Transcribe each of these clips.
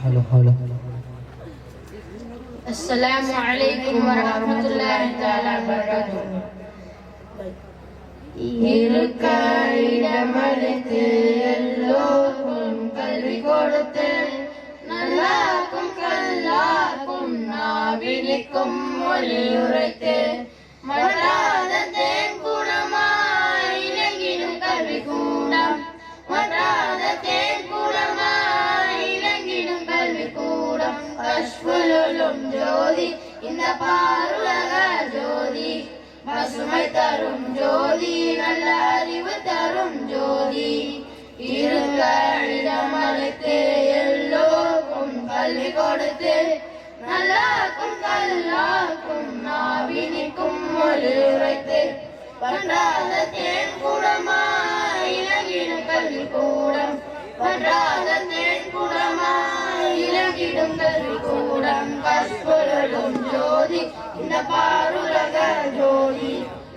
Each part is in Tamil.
ஹலோ. அஸ்ஸலாமு அலைக்கும் வரஹ்மத்துல்லாஹி தஆலா வபரகாத்துஹு. இருக்க இடமளித்து எல்லோருக்கும் கல்வி கொடுத்து நல்லாக்கும் கல்லாக்கும் நாவினிக்கும் மொழி உரைத்து மற்றாத தேன் கூடமாய் இலங்கிடும் கல்வி கூடம் மற்றாத தேன் கூடமாய் இலங்கிடும் கல்வி கூடம் கஷ்புலுலும் ஜோதி இந்த பாருலக ஜோதி பசுமை தரும் ஜோதி நல்ல அறிவு தரும் ஜோதி இருக்க இடமளித்து எல்லோருக்கும் கல்வி கொடுத்து நல்லாக்கும் கல்லாக்கும் நாவினிக்கும் மொழி உரைத்து பற்றாத தேன் கூடமாய் இலங்கிடும் கல்வி கூடம் பற்றாத தேன் கூடமாய் இலங்கிடும் கல்வி கூடம் கஷ்புருளும் ஜோதி இந்த பாருலக ஜோதி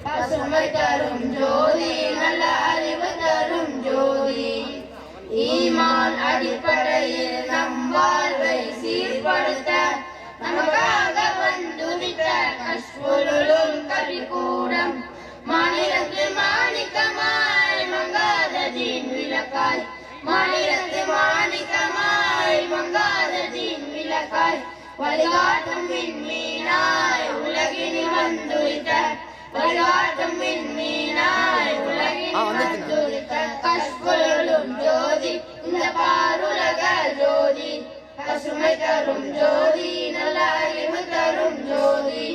பசுமை தரும் ஜோதி நல்ல அறிவு தரும் ஜோதி ஈமான் அடிப்படையில் நம் வாழ்வை சீர்படுத்த நமக்காக வந்துவிட்ட கஷ்புருளும் கல்வி கூடம் மாநிலத்து மாணிக்கமாய் மங்காத தீன் விளக்காய் மாநிலத்து மாணிக்கமாய் மங்காத தீன் விளக்காய் வழிகாட்டும் விண்மீனாய் உலகினில் வந்துவிட்ட வழிகாட்டும் விண்மீனாய் உலகினில் வந்துவிட்ட கஷ்புருளும் ஜோதி இந்த பாருலக ஜோதி பசுமை தரும் ஜோதி நல்ல அறிவு தரும் ஜோதி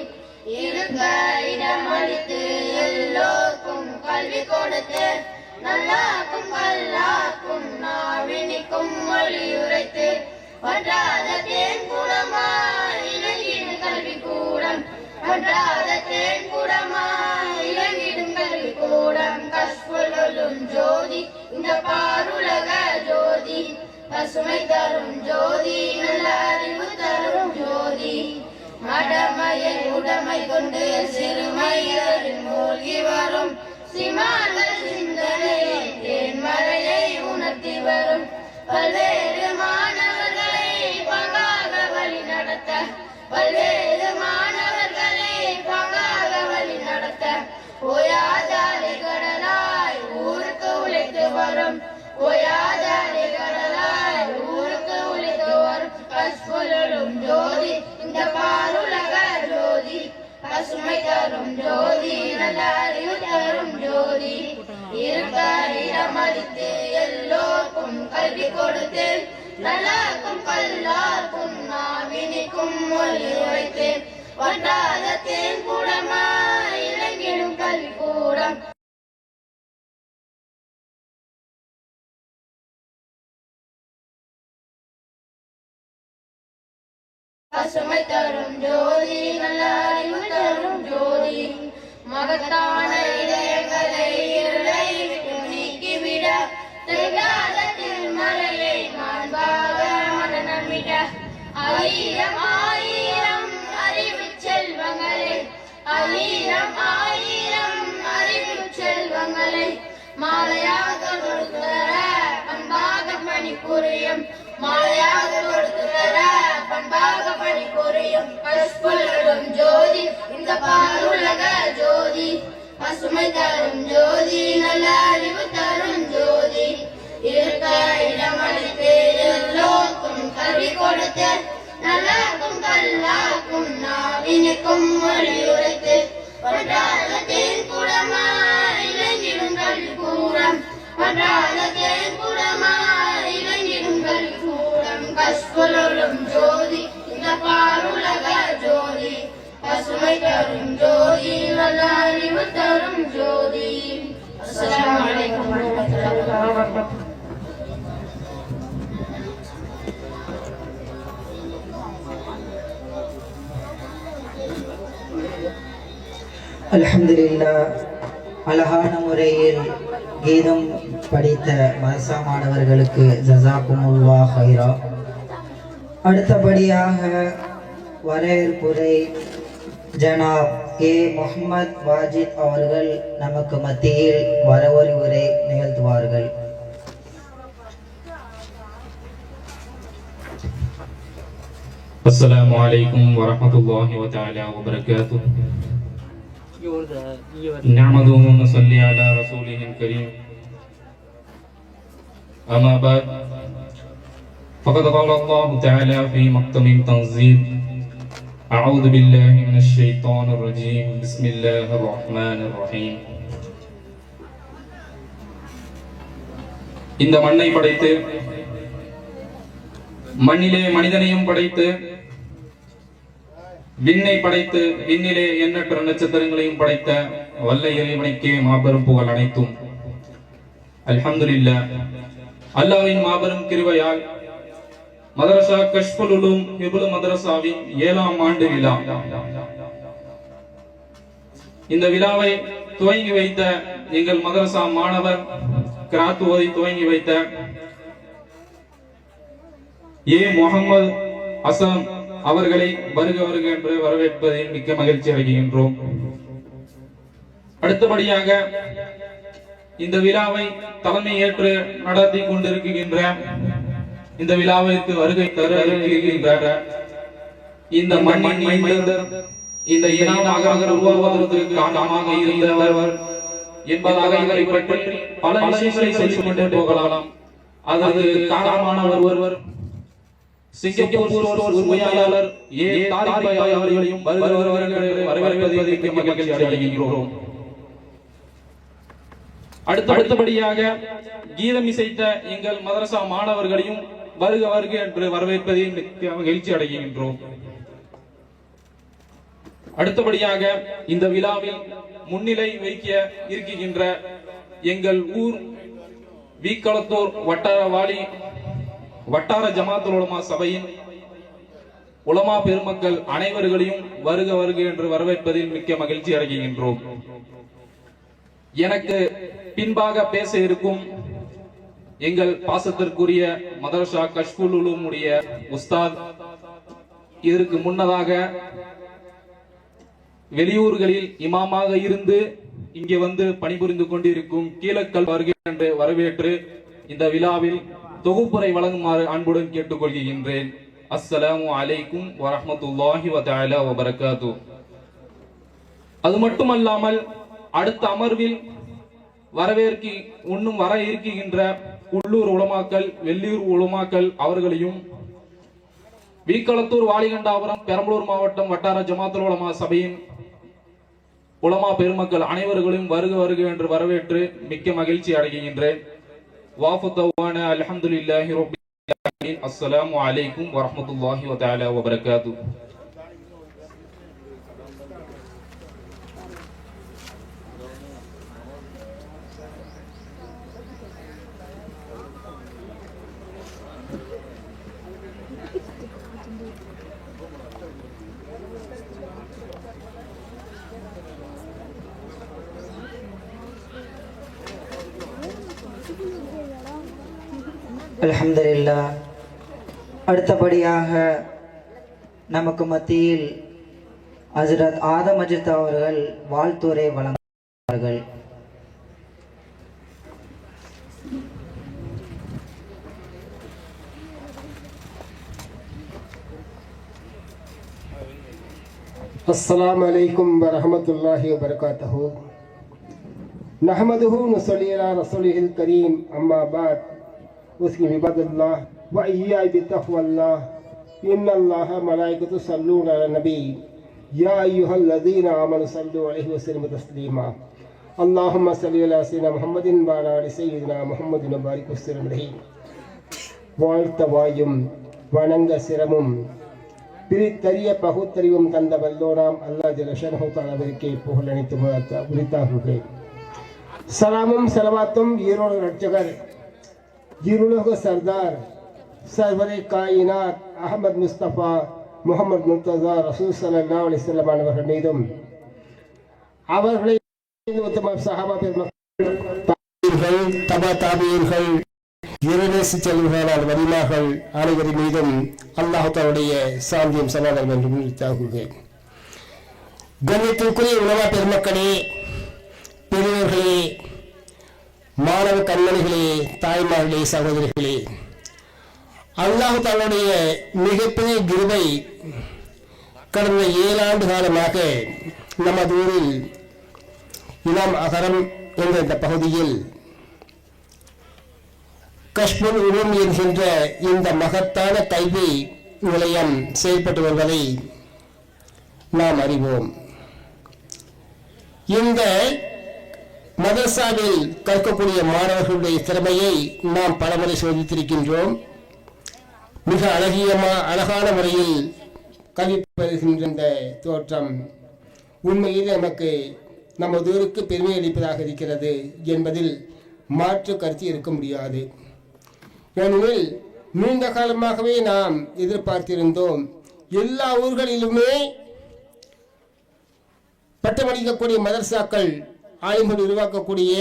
இருக்க இடமளித்து எல்லோருக்கும் கல்வி கொடுத்து நல்லாக்கும் கல்லாக்கும் நாவினிக்கும் மொழி உரைத்து பற்றாத தேன் கூடமாய் இலங்கிடும் கல்வி கூடம் பற்றாத தேன் கூடமாய் இலங்கிடும் கல்வி கூடம் கஷ்புலுலும் ஜோதி இந்த பாருலக ஜோதி பசுமை தரும் ஜோதி நல்ல அறிவு தரும் ஜோதி மடமையை உடமை கொண்டு சிறுமைகளின் மூழ்கி வரும் சிமார்கள் சிந்தனையை தேன்மறையை உணர்த்தி வரும் பல்வேறு மாணவர்களை பங்காக வழி நடத்த பல்வேறு மாணவர்களை பங்காக வழி நடத்த ஓயாதாரி கடலாய் ஊருக்கு உழைத்து வரும் ஓயாதாரி கடலாய் ஊருக்கு உழைத்து வரும் கஷ்புருளும் ஜோதி இந்த பாருலக ஜோதி பசுமை தரும் ஜோதி நல்ல அறிவு தரும் ஜோதி இருக்க இடமளித்து எல்லோருக்கும் கல்வி கொடுத்து நல்லாக்கும் கல்லாக்கும் நாவினிக்கும் மொழி உரைத்து வற்றாத தேன் கூடமாய் இலங்கிடும் கல்வி கூடம் பசுமை தரும் ஜோதி நல்ல அறிவு தரும் ஜோதி மகத்தான இதயங்களை இருளை விட்டு நீக்கிவிட தெரியாத திருமலையை மாண்பாக மனநமிட ஆயிரம் ஆயிரம் அறிவு செல்வங்களை ஆயிரம் ஆயிரம் அறிவு செல்வங்களை மாலையாக கொடுத்தர பண்பாக பணி புரியும் மாலையாக கொடுத்தர பண்பாக பணி புரியும் கஷ்புலுலும் ஜோதி இந்த பாருலக ஜோதி பசுமை தரும் ஜோதி நல்ல அறிவு தரும் ஜோதி இருக்க இடமளித்து எல்லோருக்கும் கல்வி கொடுத்து நல்லாக்கும் கல்லாக்கும் நாவினிக்கும் மொழி உரைத்து பற்றாத தேன் கூடமாய் இலங்கிடும் கல்வி கூடம் பற்றாத தேன் கூடமாய் இலங்கிடும் கல்வி கூடம் கஷ்புருளும் ஜோதி இந்த பாருலக ஜோதி பசுமை தரும் ஜோதி நல்ல அறிவு தரும் ஜோதி அஸ்ஸலாமு அலைக்கும் வரஹ்மத்துல்லாஹி வபரகாத்துஹு. அல்ஹம்துலில்லாஹ். அழகான முறையில் கீதம் படித்த மதரசா மாணவர்களுக்கு ஜஸாக்குமுல்லாஹ் ஹைரா. அடுத்தபடியாக வரவேற்புரை ஜனாப் ஏ முஹம்மத் வாஜித் அவர்கள் நமக்கு மத்தியில் வரவேற்புரை நிகழ்த்துவார்கள். السلام عليكم ورحمة الله تعالى وبركاته. نعمده ونصلي على رسوله الكريم. أما بعد فقد قال الله تعالى في محكم التنزيل: أعوذ بالله من الشيطان الرجيم. بسم الله الرحمن الرحيم. இந்த மண்ணை படைத்து மண்ணிலே மனிதனையும் படைத்து விண்ணை படைத்து விண்ணிலே எண்ணற்ற நட்சத்திரங்களையும் படைத்த வல்ல இறைவனுக்கே மாபெரும் புகழ் அனைத்தும். அல்ஹம்துலில்லாஹ். அல்லாஹ்வின் மாபெரும் கிருபையால் மதரசா கஷ்ஃபுல் உலூம் ஹிப்ல் மதரசாவின் 7ஆம் ஆண்டு விழா. இந்த விழாவை துவங்கி வைத்த எங்கள் மதரசா மாணவர் கிராத் ஓதி துவங்கி வைத்த ஏ முகமது அசம் அவர்களை வருக வருக என்று வரவேற்பதில் மிக்க மகிழ்ச்சி அடைகின்றோம். அடுத்தபடியாக இந்த விழாவை தலைமை ஏற்று நடத்தி கொண்டிருக்கின்ற இந்த விழாவிற்கு வருகை தருகின்ற இந்த மண்ணின் மைந்தர், இந்த இனமாக உருவாவதற்கு காரணமாக இருந்தவர் என்பதாக இவரை பற்றி பல விஷயங்களை சொல்லிக் கொண்டே போகலாம். அதற்கு காரணமானவர் ஒருவர் சிங்கப்பூர் உரிமையாளர் ஏ தாரிக் பாய் அவர்களையும் வரவேற்பதில் மகிழ்ச்சி அடைகின்றோம். அடுத்தபடியாக கீதம் இசைத்த எங்கள் மதரசா மாணவர்களையும் வருக வருக என்று வரவேற்பதில் மிக்க மகிழ்ச்சி அடைகின்றோம். அடுத்தபடியாக இந்த விழாவில் முன்னிலை வைக்க இருக்கின்ற எங்கள் ஊர் வீக்களத்தூர் வட்டார ஜமாத்துல் உலமா சபையின் உலமா பெருமக்கள் அனைவர்களையும் வருக வருக என்று வரவேற்பதில் மிக்க மகிழ்ச்சி அடைகின்றோம். எனக்கு பின்பாக பேச இருக்கும் எங்கள் பாசத்திற்குரிய மதரசா கஷ்ஃபுல் உலூம் உடைய உஸ்தாத், இதற்கு முன்னதாக வெளியூர்களில் இமாமாக இருந்து இங்கே வந்து பணிபுரிந்து கொண்டிருக்கும் கீழக்கல் வருகை என்று வரவேற்று இந்த விழாவில் தொகுப்புரை வழங்குமாறு அன்புடன் கேட்டுக்கொள்கின்றேன். அஸ்ஸலாமு அலைக்கும் வரஹ்மத்துல்லாஹி வ தஆலா வ பரகாத்து. அது மட்டுமல்லாமல் அடுத்த அமர்வில் வர இருக்கின்ற உள்ளூர் உலமாக்கள், வெள்ளியூர் உலமாக்கள் அவர்களையும் வீக்களத்தூர், வாலிகண்டாபுரம், பெரம்பலூர் மாவட்டம் வட்டார ஜமாத்துல் உலமா சபையின் உலமா பெருமக்கள் அனைவர்களையும் வருக வருக என்று வரவேற்று மிக்க மகிழ்ச்சி அடைகின்றேன். வாஃபுத்தவான அல்ஹம்துலில்லாஹி ரப்பில் ஆலமீன். அஸ்ஸலாமு அலைக்கும் வரஹ்மத்துல்லாஹி வ தஆலா வ பரகாத்து. அல்ஹம்துலில்லாஹ். அடுத்தபடியாக நமக்கு மத்தியில் ஹஜ்ரத் ஆதம் அஜித் அவர்கள் வாழ்த்துரை வழங்குவார்கள். अस्सलामु अलैकुम व रहमतुल्लाहि व बरकातहू. नहमदुहु नुसल्ली अला रसूलिहिल करीम. अम्मा बाद. उसकी इबादतुल्लाह व इय्या बितक़वल्लाह. इन्नल्लाह मलाइकतु सल्लूना अला नबी या अय्युहल्लज़ीना आमनु सल्लु अलैहि व सल्लिमु तस्लीमा. अल्लाहुम्मा सल्लि अला सय्यिदिना मुहम्मदिन व अला आलि सय्यिदिना मुहम्मदिन व बारिक वस्ஸல்லம் அலைஹி. வாழ்த்த வாயும் வணங்க சிரமும் பிரித்தறிய பகுத்தறிவும் தந்த வல்லோராம் அல்லாஹ் ஜல்லஷானஹு தஆலாவிற்கே புகழ் அனைத்தும் உரித்தாகுக. சலாமும் சலவாத்தும் ஈரோடு ரட்சகர், ஈருலக சர்தார், சர்வரே காயினாத் அஹமத் முஸ்தபா முகமது முர்தஸா ரசூல் ஸல்லல்லாஹு அலைஹி வஸல்லம் அவர்கள் மீதும், அவர்களை சஹாபா பெருமக்கள் தபா தாபியர்கள் இறைநேசி செல்வர்களால் வலிமார்கள் அனைவரின் மீதும் அல்லாஹாவுடைய சாந்தியம் சமாதானம் என்று முன்னிறுத்தாகுகிறேன். கண்ணியத்திற்குரிய உலமா பெருமக்களே, பெரியவர்களே, மாணவ கண்மணிகளே, தாய்மார்களே, சகோதரிகளே, அல்லாஹ் தன்னுடைய மிகப்பெரிய கிருபை கடந்த 7 ஆண்டு காலமாக நமது ஊரில் இமாம் அகரம் என்ற இந்த பகுதியில் கஷ்புல் உலூம் என்கின்ற இந்த மகத்தான கல்வி நிலையம் செயல்பட்டு வருவதை நாம் அறிவோம். இந்த மதரசாவில் கற்கக்கூடிய மாணவர்களுடைய திறமையை நாம் பலமுறை சோதித்திருக்கின்றோம். மிக அழகான முறையில் கல்வி பெறுகின்ற இந்த தோற்றம் உண்மையில் நமக்கு நமது ஊருக்கு பெருமை அளிப்பதாக இருக்கிறது என்பதில் மாற்று கருத்து இருக்க முடியாது. ஏனெனில் நீண்ட காலமாகவே நாம் எதிர்பார்த்திருந்தோம், எல்லா ஊர்களிலுமே பட்டமளிக்கக்கூடிய மதரசாக்கள், ஆலிம்கள் உருவாக்கக்கூடிய,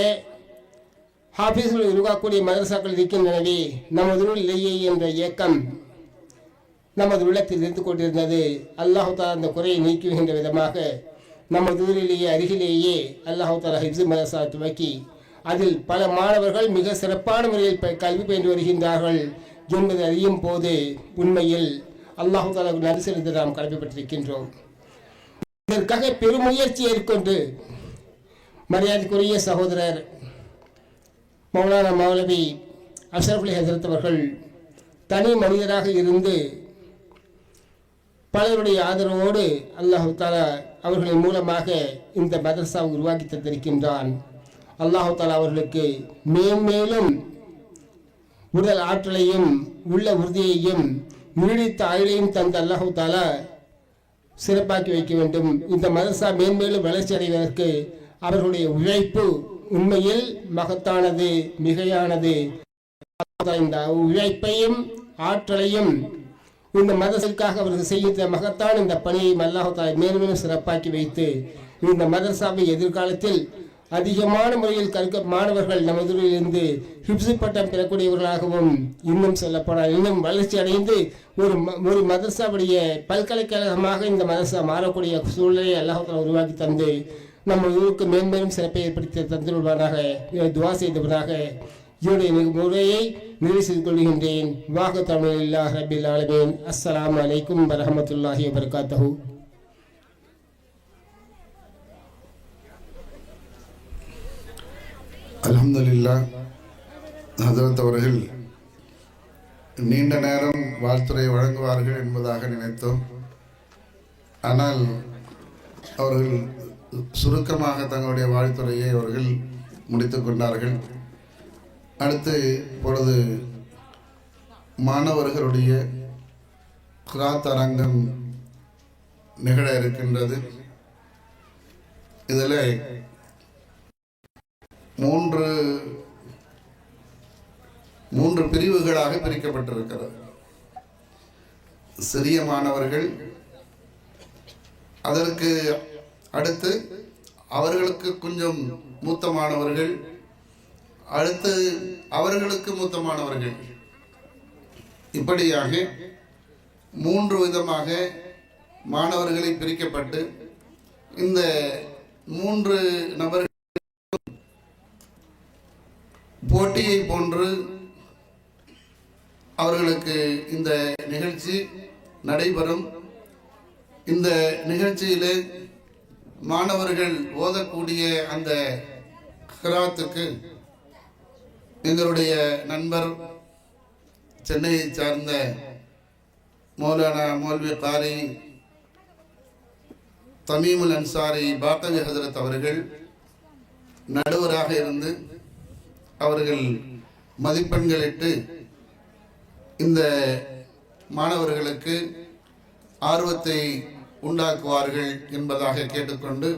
ஹாஃபீஸ்கள் உருவாக்கக்கூடிய மதரசாக்கள் இருக்கின்றனவே, நமது ஊரில் இல்லையே என்ற இயக்கம் நமது உள்ளத்தில் இருந்து கொண்டிருந்தது. அல்லாஹு தாலா அந்த குறையை நீக்குகின்ற விதமாக நமது ஊரிலேயே அருகிலேயே அல்லாஹு தாலா ஹிப்ஸ் மதரசா துவக்கி அதில் பல மாணவர்கள் மிக சிறப்பான முறையில் கல்வி பயின்று வருகின்றார்கள் என்பதை அறியும் போது உண்மையில் அல்லாஹு தாலா நன்றி செலுத்த நாம் கடமைப்பட்டிருக்கின்றோம். இதற்காக பெருமுயற்சி ஏற்கொண்டு மரியாதைக்குரிய சகோதரர் மௌலானா மௌலவி அஷ்ரஃப் அலி ஹஜரத் அவர்கள் தனி மனிதராக இருந்து பலருடைய ஆதரவோடு அல்லாஹு தாலா அவர்களின் மூலமாக இந்த மதரசாவை உருவாக்கி தந்திருக்கின்றான். அல்லாஹு தாலா அவர்களுக்கு மேன்மேலும் உடல் ஆற்றலையும் உள்ள உறுதியையும் நீடித்த ஆயுளையும் தந்த அல்லாஹு தாலா சிறப்பாக்கி வைக்க வேண்டும். இந்த மதரசா மேன்மேலும் வளர்ச்சி அடைவதற்கு அவர்களுடைய உழைப்பு உண்மையில் மகத்தானது, மிகையானது. இந்த உழைப்பையும் ஆற்றலையும் இந்த மதரசாவுக்காக அவர்கள் செய்த மகத்தான இந்த பணியை அல்லாஹ் தஆலா மேலும் மேலும் சிறப்பாக்கி வைத்து இந்த மதரசாவை எதிர்காலத்தில் அதிகமான முறையில் கற்க மாணவர்கள் நமதிலிருந்து ஹிப்ஸ் பட்டம் பெறக்கூடியவர்களாகவும் இன்னும் சொல்லப்படால் இன்னும் வளர்ச்சி அடைந்து ஒரு மதரசாவுடைய பல்கலைக்கழகமாக இந்த மதரசா மாறக்கூடிய சூழ்நிலையை அல்லாஹ் தஆலா உருவாக்கி தந்து நம்ம ஊருக்கு மேன்மேலும் சிறப்பை ஏற்படுத்தி தந்துள்ளாராக துவா செய்தவராக என்னுடைய முறையை நிறைவு செய்து கொள்கின்றேன். வாக தமிழில்லாஹ் ரபில் ஆலமீன். அஸ்ஸலாமு அலைக்கும் வரஹ்மத்துல்லாஹி வபரகாத்துஹு. அல்ஹம்துலில்லாஹ். ஹஜரத் அவர்கள் நீண்ட நேரம் வாழ்த்துரை வழங்குவார்கள் என்பதாக நினைத்தோம். ஆனால் அவர்கள் சுருக்கமாக தங்களுடைய வாழ்த்துரையை அவர்கள் முடித்துக் கொண்டார்கள். அடுத்து இப்பொழுது மாணவர்களுடைய கிராத் அரங்கம் நிகழ இருக்கின்றது. இதில் மூன்று பிரிவுகளாக பிரிக்கப்பட்டிருக்கிறது. சிறிய மாணவர்கள், அதற்கு அடுத்து அவர்களுக்கு கொஞ்சம் மூத்த மாணவர்கள், அடுத்து அவர்களுக்கு மூத்த மாணவர்கள், இப்படியாக 3 விதமாக மாணவர்களை பிரிக்கப்பட்டு இந்த 3 நபர்கள் போட்டியை போன்று அவர்களுக்கு இந்த நிகழ்ச்சி நடைபெறும். இந்த நிகழ்ச்சியிலே மாணவர்கள் ஓதக்கூடிய அந்த கிராத்துக்கு எங்களுடைய நண்பர் சென்னையை சார்ந்த மௌலானா மௌல்வி காரி தமீமுல் அன்சாரி பாக்கவி ஹஜரத் அவர்கள் நடுவராக இருந்து அவர்கள் மதிப்பெண்களிட்டு இந்த மாணவர்களுக்கு ஆர்வத்தை உண்டாக்குவார்கள் என்பதாக கேட்டுக்கொண்டு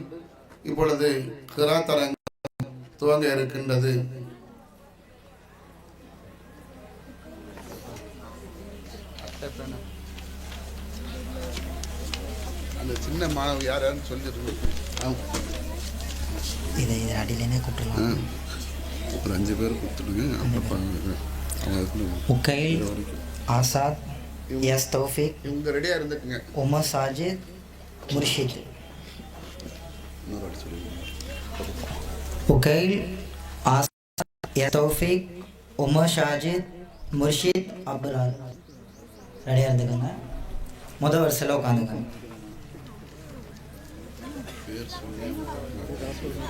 இப்பொழுது கிராத் அரங்கம் துவங்க இருக்கின்றது. அந்த சின்ன மாணவர் யாருன்னு சொல்லிட்டு இதை அடியிலேனே கூப்பிடலாம். ஒரு 5 பேர் கொடுத்துடுங்க. உக்கைல், ஆசாத், எஸ் தௌஃபிக், இவங்க ரெடியாக இருந்துக்குங்க. உமர் சாஜித், முர்ஷித். உக்கைல், ஆசாத், எஸ் தௌஃபிக், உமர் ஷாஜித், முர்ஷித், அப்துல்லாஹ். ரெடியாக இருந்துக்கோங்க. முதல் வரிசையில் உட்காந்துங்க.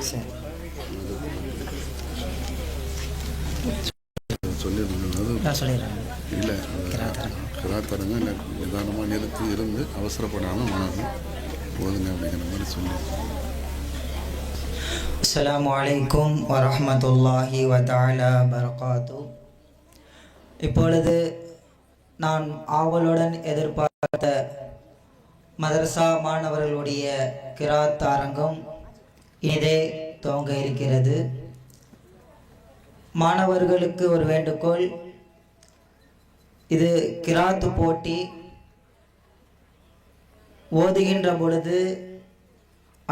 சரி. சொல்லிடுறேன். இல்லை கிராத்தரங்க இல்லை நிதானமாக நிறுத்தி இருந்து அவசரப்படாமல் மாறும் போதுங்க அப்படிங்கிற மாதிரி சொல்லி. அஸ்ஸலாமு அலைக்கும் வரஹ்மத்துல்லாஹி வ தஆலா பரகாத்து. இப்பொழுது நான் ஆவலுடன் எதிர்பார்த்த மதரசா மாணவர்களுடைய கிராத் அரங்கம் இதே துவங்க இருக்கிறது. மாணவர்களுக்கு ஒரு வேண்டுகோள், இது கிராத்து போட்டி. ஓதுகின்ற பொழுது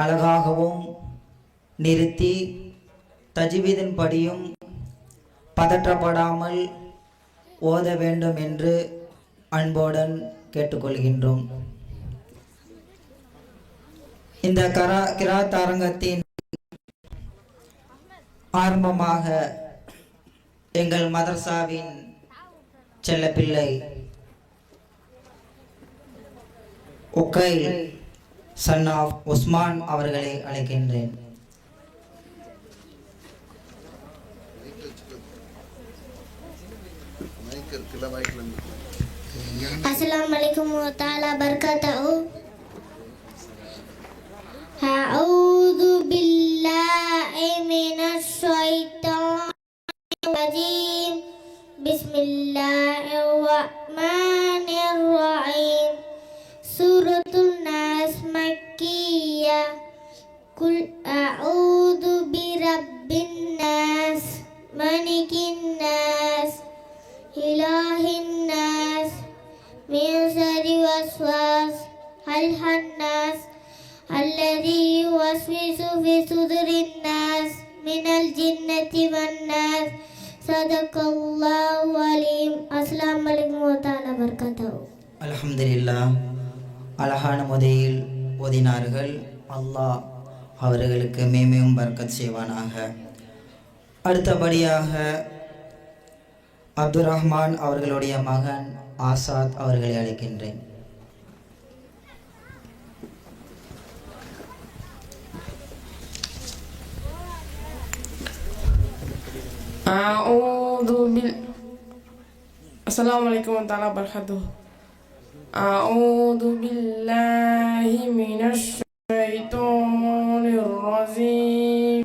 அழகாகவும் நிறுத்தி தஜ்வீதின் படியும் பதற்றப்படாமல் ஓத வேண்டும் என்று அன்போடன் கேட்டுக்கொள்கின்றோம். இந்த கிராத் அரங்கத்தின் ஆரம்பமாக எங்கள் மதரசாவின் செல்லப்பிள்ளை உக்கைல் சன் ஆஃப் உஸ்மான் அவர்களை அழைக்கின்றேன். Assalamualaikum warahmatullahi wabarakatuh. A'udzu billahi minasy syaithanir rajim. Bismillahirrahmanirrahim. Suratul Nas Makkiyah. Qul a'udzu birabbin nas, malikin nas, ilahin nas, min syarri waswas al-khannas alladzi yuwaswisu fi sudurin nas minal jinnati wan nas. Sadaqallahu alim. Assalamualaikum warahmatullahi wabarakatuh. அல்ஹம்துலில்லாஹ். அழகான முறையில் ஓதினார்கள். அல்லாஹ் அவர்களுக்கு மேமையும் பர்க்கத் செய்வானாக. அடுத்தபடியாக அப்துல் ரஹ்மான் அவர்களுடைய மகன் ஆசாத் அவர்களை அழைக்கின்றேன். Assalamualaikum warahmatullahi wabarakatuh. A'udzu billahi minasy syaithanir rajim.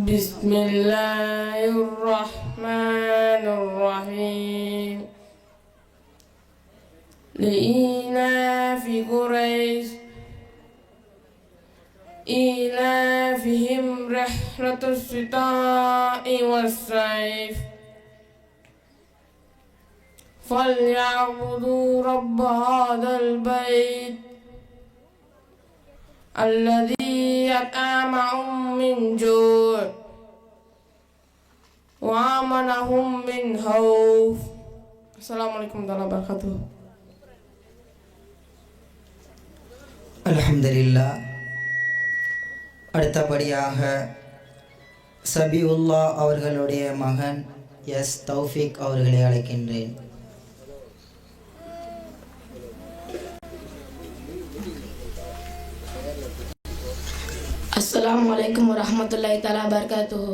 Bismillahirrahmanirrahim. Li'ilaafi Quraisy إيلافهم رحلة الشتاء والصيف فليعبدوا رب هذا البيت الذي أطعمهم من جوع وآمنهم من خوف. السلام عليكم ورحمة الله وبركاته. அல்ஹம்துலில்லாஹ். அடுத்தபடியாக சபியுல்லா அவர்களுடைய மகன் எஸ் தௌஃபிக் அவர்களை அழைக்கின்றேன். Assalamualaikum warahmatullahi taala wabarakatuh.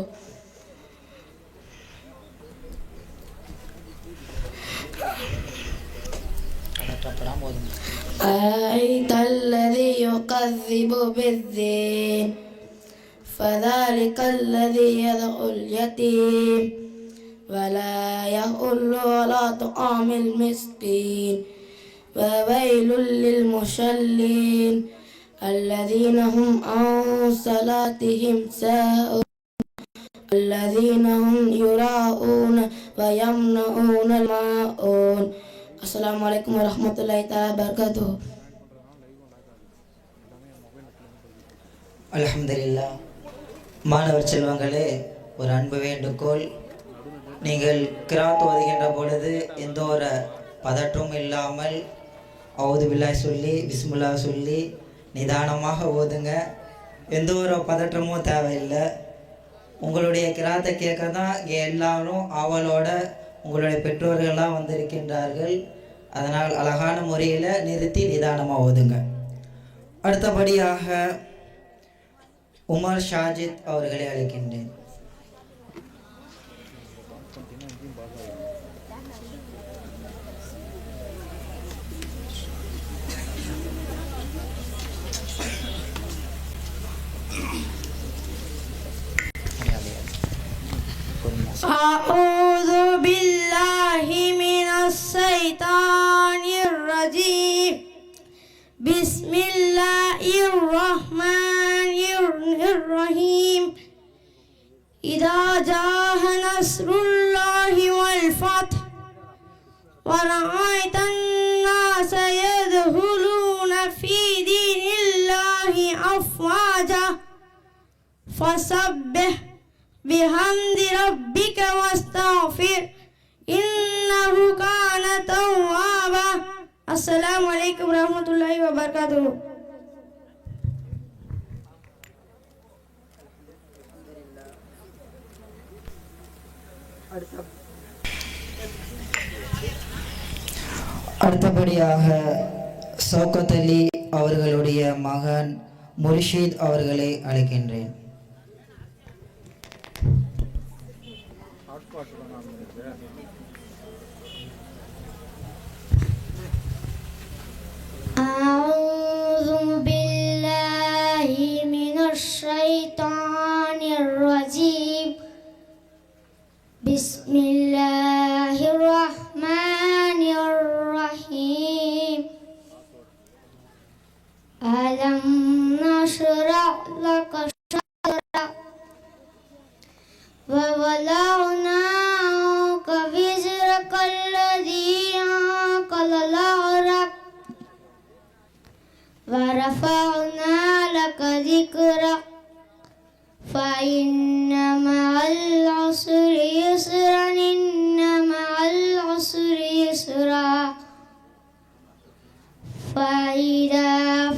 Alladhi yukadzibu biddin fadhalika alladhi yad'ul yatim wala yahullu ala tu'amil miskin wa wailul lil musallin alladhina hum an salatihim sahun alladhina hum yura'una wa yamna'una al-ma'un. Assalamualaikum warahmatullahi wabarakatuh. அல்ஹம்துலில்லாஹ். மாணவர் செல்வங்களே, ஒரு அன்பு வேண்டுகோள். நீங்கள் கிராத் ஓதுகின்ற பொழுது எந்த ஒரு பதற்றமும் இல்லாமல் அவுது பில்லாஹ் சொல்லி பிஸ்மில்லா சொல்லி நிதானமாக ஓதுங்க. எந்த ஒரு பதற்றமும் தேவையில்லை. உங்களுடைய கிராத்தை கேட்க தான் இங்கே எல்லாரும் அவளோட உங்களுடைய பெற்றோர்கள்லாம் வந்திருக்கின்றார்கள். அதனால் அழகான முறையில் நிறுத்தி நிதானமாக ஓதுங்க. அடுத்தபடியாக உமர் ஷாஜித் அவர்களை அழைக்கின்றேன். أعوذ بالله من الشيطان الرجيم. بسم الله الرحمن الرحيم. إذا جاء نصر الله والفتح ورأيت الناس يدخلون في دين الله أفواجا فسبح بحمد ربك واستغفر إنه كان توابا. السلام عليكم ورحمة الله وبركاته. அடுத்தபடியாக சௌகத் அலி அவர்களுடைய மகன் முர்ஷித் அவர்களை அழைக்கின்றேன். أعوذ بالله من الشيطان الرجيم. بسم الله الرحمن الرحيم. ألم نشرح لك صدرك ووضعنا عنك وزرك الذي أنقض ظهرك ورفعنا لك ذكرك فإن مع العسر يسرا إن مع العسر يسرا فإذا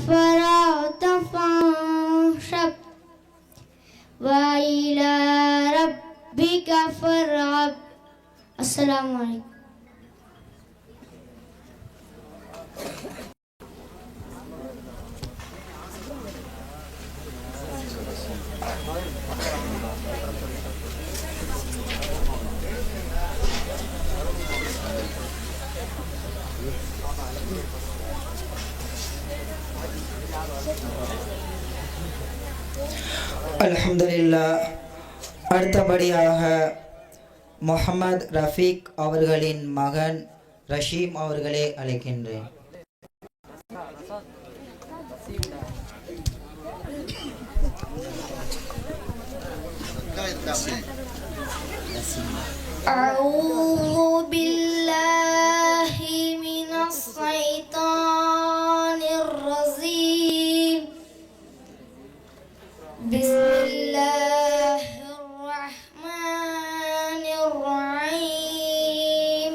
فرغت فانصب وإلى ربك فارغب. السلام عليكم. அல்ஹம்துலில்லாஹ். அடுத்தபடியாக முஹம்மது ரஃபீக் அவர்களின் மகன் ரஷீம் அவர்களை அழைக்கின்றேன். أعوذ بالله من الشيطان الرجيم. بسم الله الرحمن الرحيم.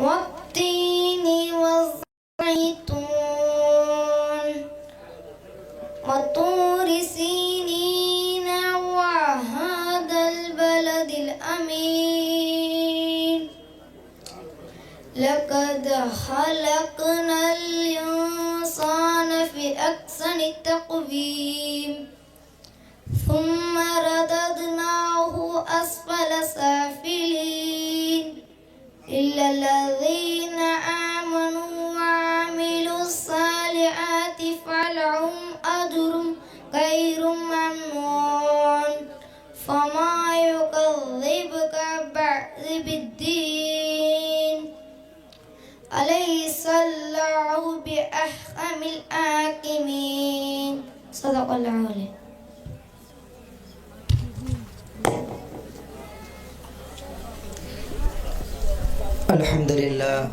والتين والزيتون وطور سينين وهذا البلد الأمين. لقد خلقنا الإنسان في أحسن تقويم ثم رددناه أسفل سافلين إلا الذين آمنوا وعملوا الصالحات فلهم أجر غير ممنون. فما يكذبك بعد بالدين أليس الله بأحكم الحاكمين. صدق الله العظيم. அல்ஹம்துலில்லாஹ்.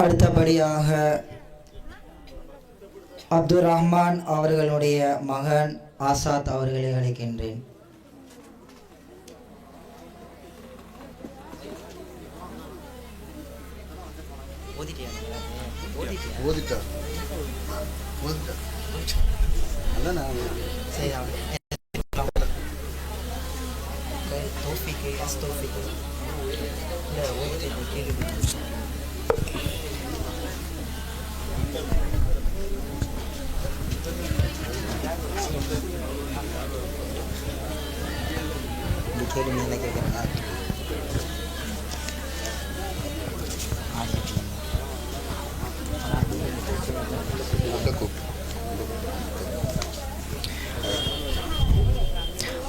அடுத்தபடியாக அப்துல் ரஹ்மான் அவர்களுடைய மகன் ஆசாத் அவர்களை அழைக்கின்றேன்.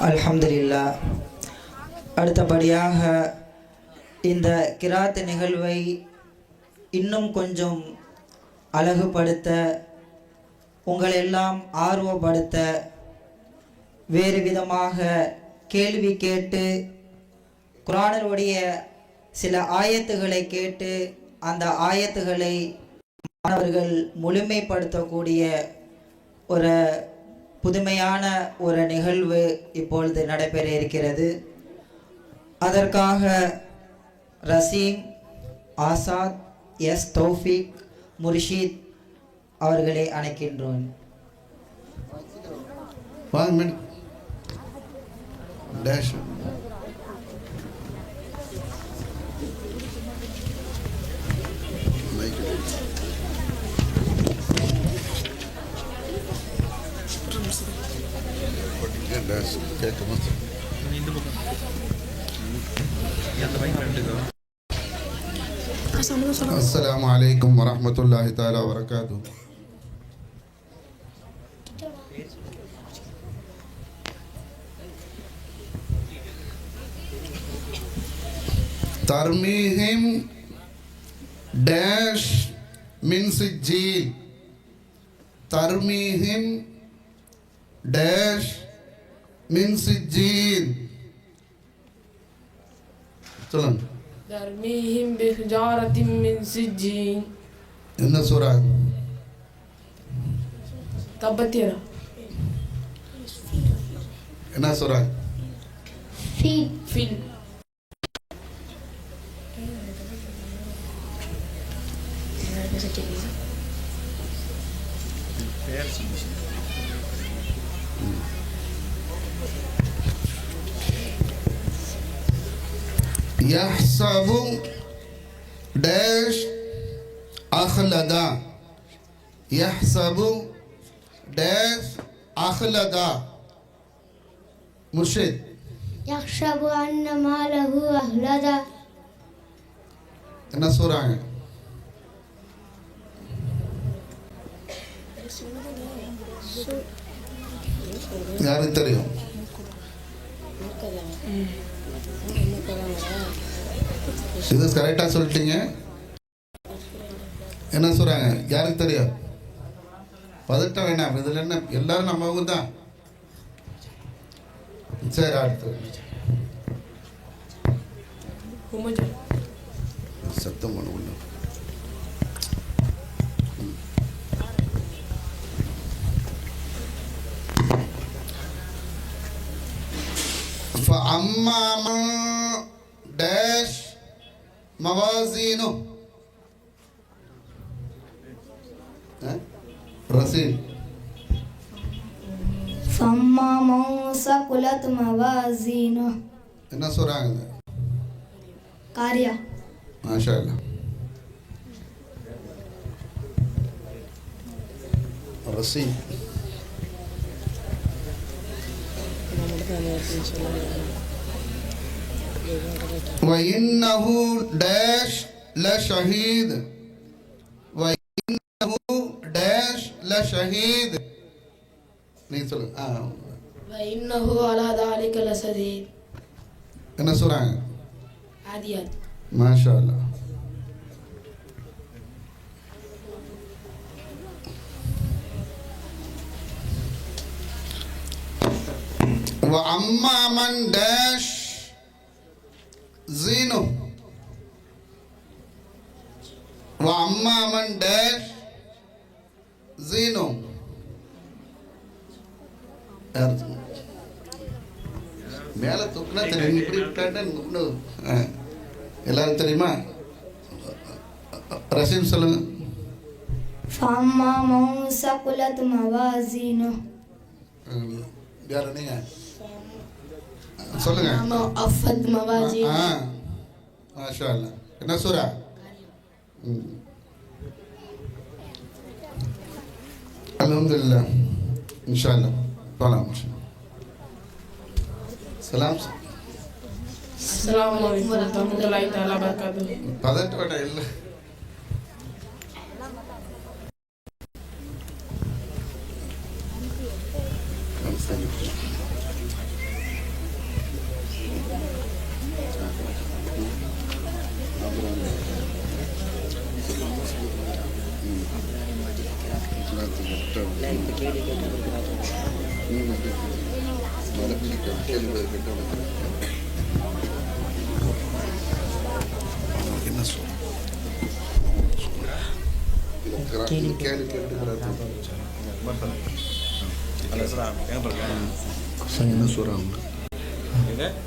அல்ஹம்துலில்லாஹ். அடுத்தபடியாக இந்த கிராத் நிகழ்வை இன்னும் கொஞ்சம் அழகுபடுத்த, உங்களெல்லாம் ஆர்வப்படுத்த, வேறு விதமாக கேள்வி கேட்டு குர்ஆனுடைய சில ஆயத்துகளை கேட்டு அந்த ஆயத்துகளை மாணவர்கள் முழுமைப்படுத்தக்கூடிய ஒரு புதுமையான ஒரு நிகழ்வு இப்பொழுது நடைபெற இருக்கிறது. அதற்காக ரசீம், ஆசாத், எஸ் தௌஃபிக், முர்ஷித் அவர்களை அழைக்கின்றோம். अस्सलामु अलैकुम वरहमतुल्लाहि ताला वबरकातुहू. तरमीहिम डैश मिन सिज्जील, तरमीहिम डैश मिन सिज्जील. चलो ترميهم بحجارة من سجين. என்ன சூரா? تبت يدا. என்ன சூரா? فيل. यहसबु डैश अखलदा, यहसबु डैश अखलदा. मुर्शिद. يحسب أن ماله أخلدا. என்ன சூரா? யாருக்கு தெரியும்? இது கரெக்டா சொல்லிட்டீங்க. என்ன சொல்றாங்க? யாருக்கு தெரியும்? பதட்ட வேணாம். இதுல என்ன, எல்லாரும் நம்ம தான். சரி, அடுத்து சத்தம் பண்ண முடியும். فأما من डैश मवाजीनो रसील. فأما من ثقلت موازينه. என்ன சொல்றாங்க? காரியா. மாஷா அல்லாஹ். रसील. وإنه डैश लशहीद, وإنه डैश लशहीद. नहीं चलो. وإنه على ذلك لشديد. என்ன சொல்றாங்க? عاديات. மாஷா அல்லாஹ். وأما من डैश زينه, وأما من डैश زينه. யார் மேலே தூக்குனா தெரியும், இப்படி விட்டாட்டா எல்லாரும் தெரியுமா? ரசீம் சொல்லுங்க. فأما من ثقلت موازينه யார் நீங்க சொல்லுங்க. خفت موازينه மாஷா அல்லாஹ். என்ன சூரா? அல்ஹம்துலில்லாஹ். இன்ஷா அல்லாஹ் போலாம். சலாம். அஸ்ஸலாமு அலைக்கும் வரஹ்மத்துல்லாஹி தஆலா வபரகாத்துஹு. பதட்டோட இல்லை.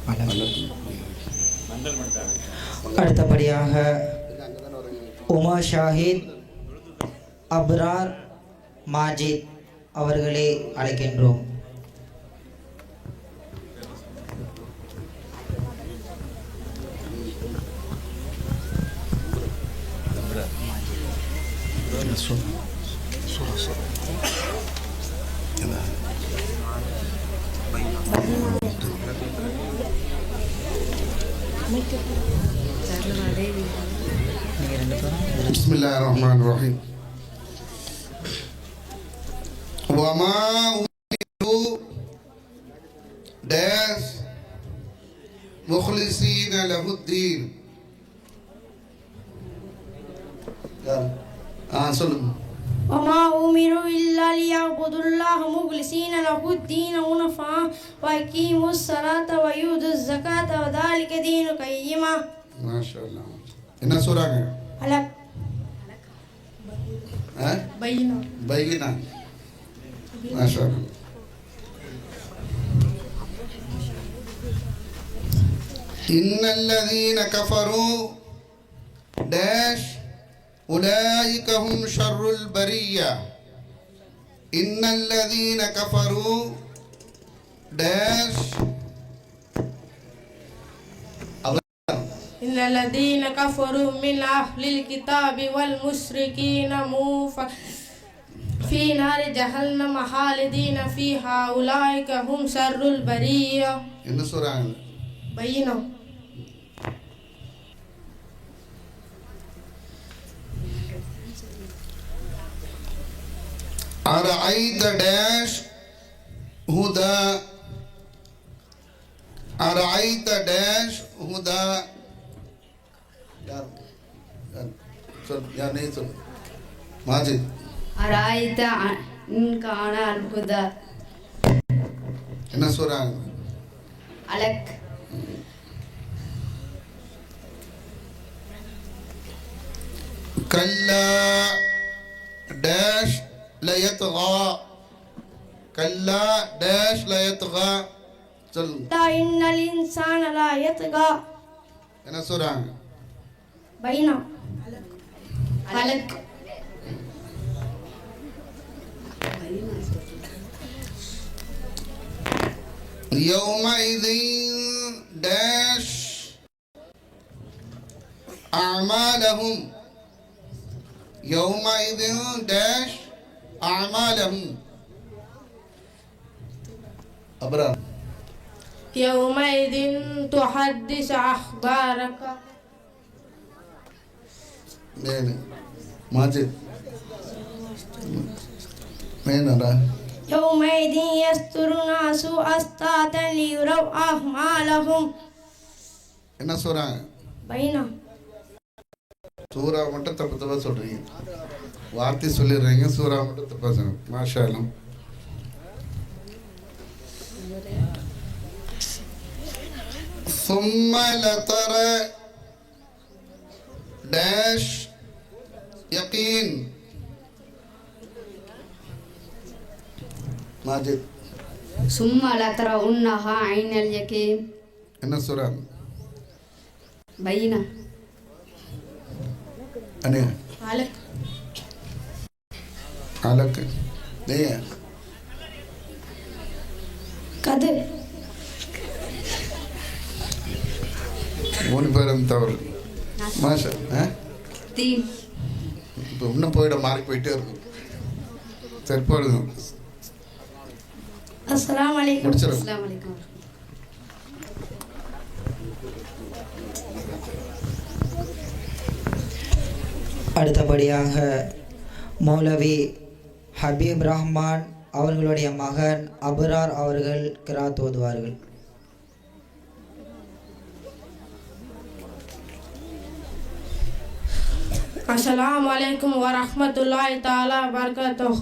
என்ன சொல்ல அடுத்தபடியாக உமா ஷாஹித் அப்ரார் மாஜித் அவர்களை அழைக்கின்றோம். Bismillahirrahmanirrahim. Wama umiru dash mukhlisina lahuddin. சொல்லுங்க. وما أمروا إلا ليعبدوا الله مخلصين له الدين حنفاء ويقيموا الصلاة ويؤتوا الزكاة وذلك دين القيمة. ما شاء الله. என்ன சூராங்க? அலக். பையினா. பையினா. ما شاء الله. إن الذين كفروا داش أولئك هم شر البرية. إن الذين كفروا داش إن الذين كفروا من أهل الكتاب والمشركين في نار جهنم خالدين فيها أولئك هم شر البرية. என்ன சொல்றாங்க? பையினா. أرأيت داش هدى أرأيت داش هدى يا نيتون ماجد أرأيت إن كان الهدى என்ன சொல்றாங்க? அலக். كلا داش لا يطغى كلا داش لا يطغى إن الإنسان لا يطغى. என்ன சொல்றாங்க? பையினா. அலக். يومئذ داش أعمالهم يومئذ داش أعمالهم أبرار يومئذ تحدث أخبارك. ماجد مين أرى؟ يومئذ يستر الناس أشتاتا ليروا أعمالهم. என்ன சொல்றாங்க? பையினா. சூறா மட்டும் தப்பு தப்பா சொல்றீங்க, வார்த்தை சொல்லிடுறீங்க, சூறா மட்டும் தப்பா சொல்லுங்க. மாஷா அல்லாஹ். ثم لترى داش يقين ماجد சும்மா லத்தர உன்னஹா ஐனல் யகீம். என்ன சூரா? பைனா. அனே அலக். அலக். நீங்க கது. 3 பேரும் தவறு. மாஷா. தீன். இப்போ இன்னும் போயிட மாறி போயிட்டே இருக்கும். சரி போடுங்க. அஸ்ஸலாமு அலைக்கும். முடிச்சிடும். அஸ்ஸலாமு அலைக்கும். அடுத்தபடியாக மௌலவி ஹபீப் ரஹ்மான் அவர்களுடைய மகன் அபரார் அவர்கள் கிராத் ஓதுவார்கள். Assalamu alaikum wa rahmatullahi ta'ala wa barakatuh.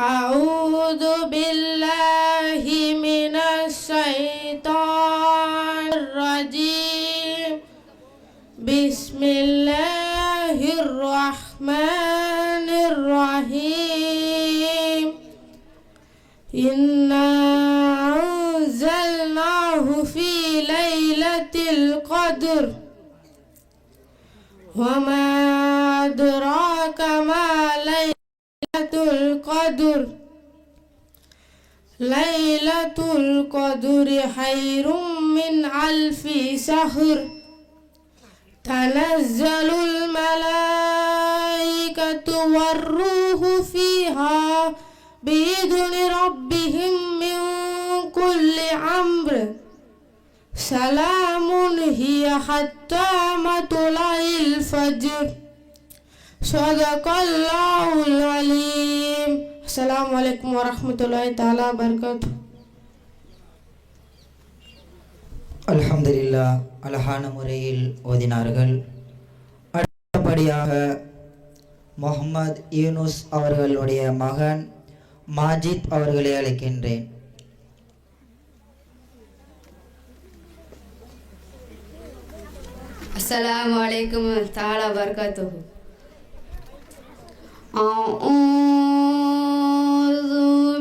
A'udhu billahi minash shaitanir rajim. Bismillahirrahmanirrahim. Inna anzalnahu fi laylatil qadr. وما أدراك ما ليلة القدر ليلة القدر خير من 1000 شهر تنزل الملائكة والروح فيها بإذن ربهم من كل أمر سلام هي حتى مطلع الفجر صدق الله العليم. السلام عليكم ورحمة الله تعالى وبركاته. அல்ஹம்துலில்லாஹ் அழகான முறையில் ஓதினார்கள். அடுத்தபடியாக முகமது யூனுஸ் அவர்களுடைய மகன் மாஜித் அவர்களை அழைக்கின்றேன். Assalamu alaikum ta'ala barakatuh. A'udhu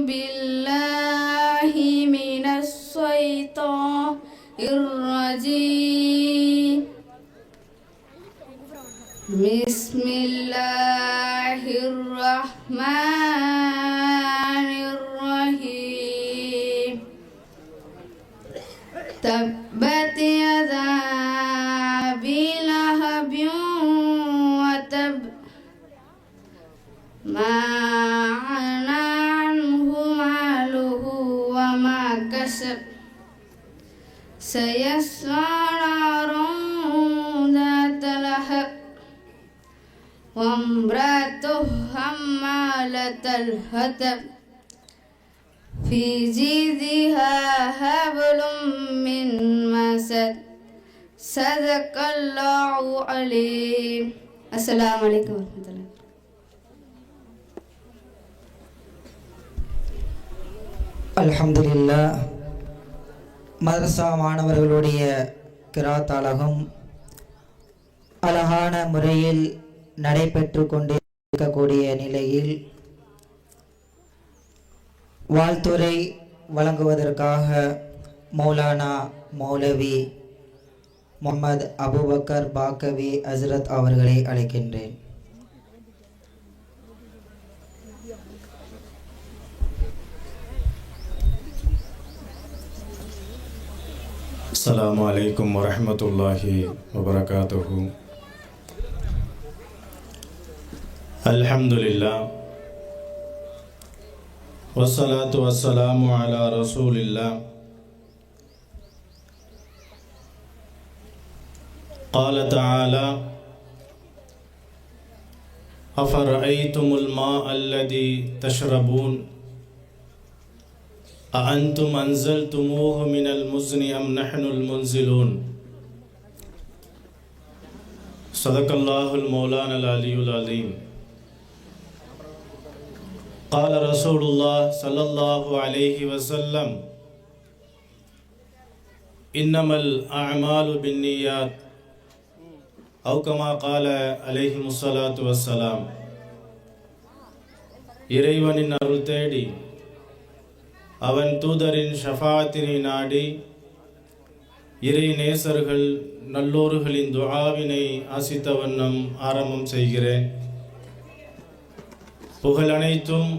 billahi minas shaitanir rajim. Bismillahirrahmanirrahim. Tabbat yada بلهب وتب ما أغنى عنه ماله وما كسب سيصلى نارا ذات لهب وامرأته حمالة الحطب في جيدها حبل من مسد சதகல்லாஹு அலீம். அஸ்ஸலாமு அலைக்கும் வரஹ்மத்துல்லாஹி. அல்ஹம்துலில்லாஹ். மதரசா மாணவர்களுடைய கிராத் அழகும் அழகான முறையில் நடைபெற்று கொண்டிருக்கக்கூடிய நிலையில் வாழ்த்துரை வழங்குவதற்காக மௌலானா மௌலவி முகமது அபுபக்கர் பாக்கவி ஹஸ்ரத் அவர்களை அழைக்கின்றேன். அஸ்ஸலாமு அலைக்கும் வரஹ்மத்துல்லாஹி வபரகாத்துஹு. அல்ஹம்துலில்லாஹ் வஸ்ஸலாத்து வஸ்ஸலாமு அலா ரசூலில்லாஹ். قال تعالى أفرأيتم الماء الذي تشربون أأنتم أنزلتموه من المزن أم نحن المنزلون صدق الله المولانا العلي العظيم. قال رسول الله صلى الله عليه وسلم إنما الأعمال بالنيات أو كما قال عليه الصلاة والسلام. இறைவனின் அருள் தேடி அவன் தூதரின் ஷஃபாத்தினை நாடி இறை நேசர்கள் நல்லோர்களின் துஆவினை ஆசித்த வண்ணம் ஆரம்பம் செய்கிறேன். புகழ் அனைத்தும்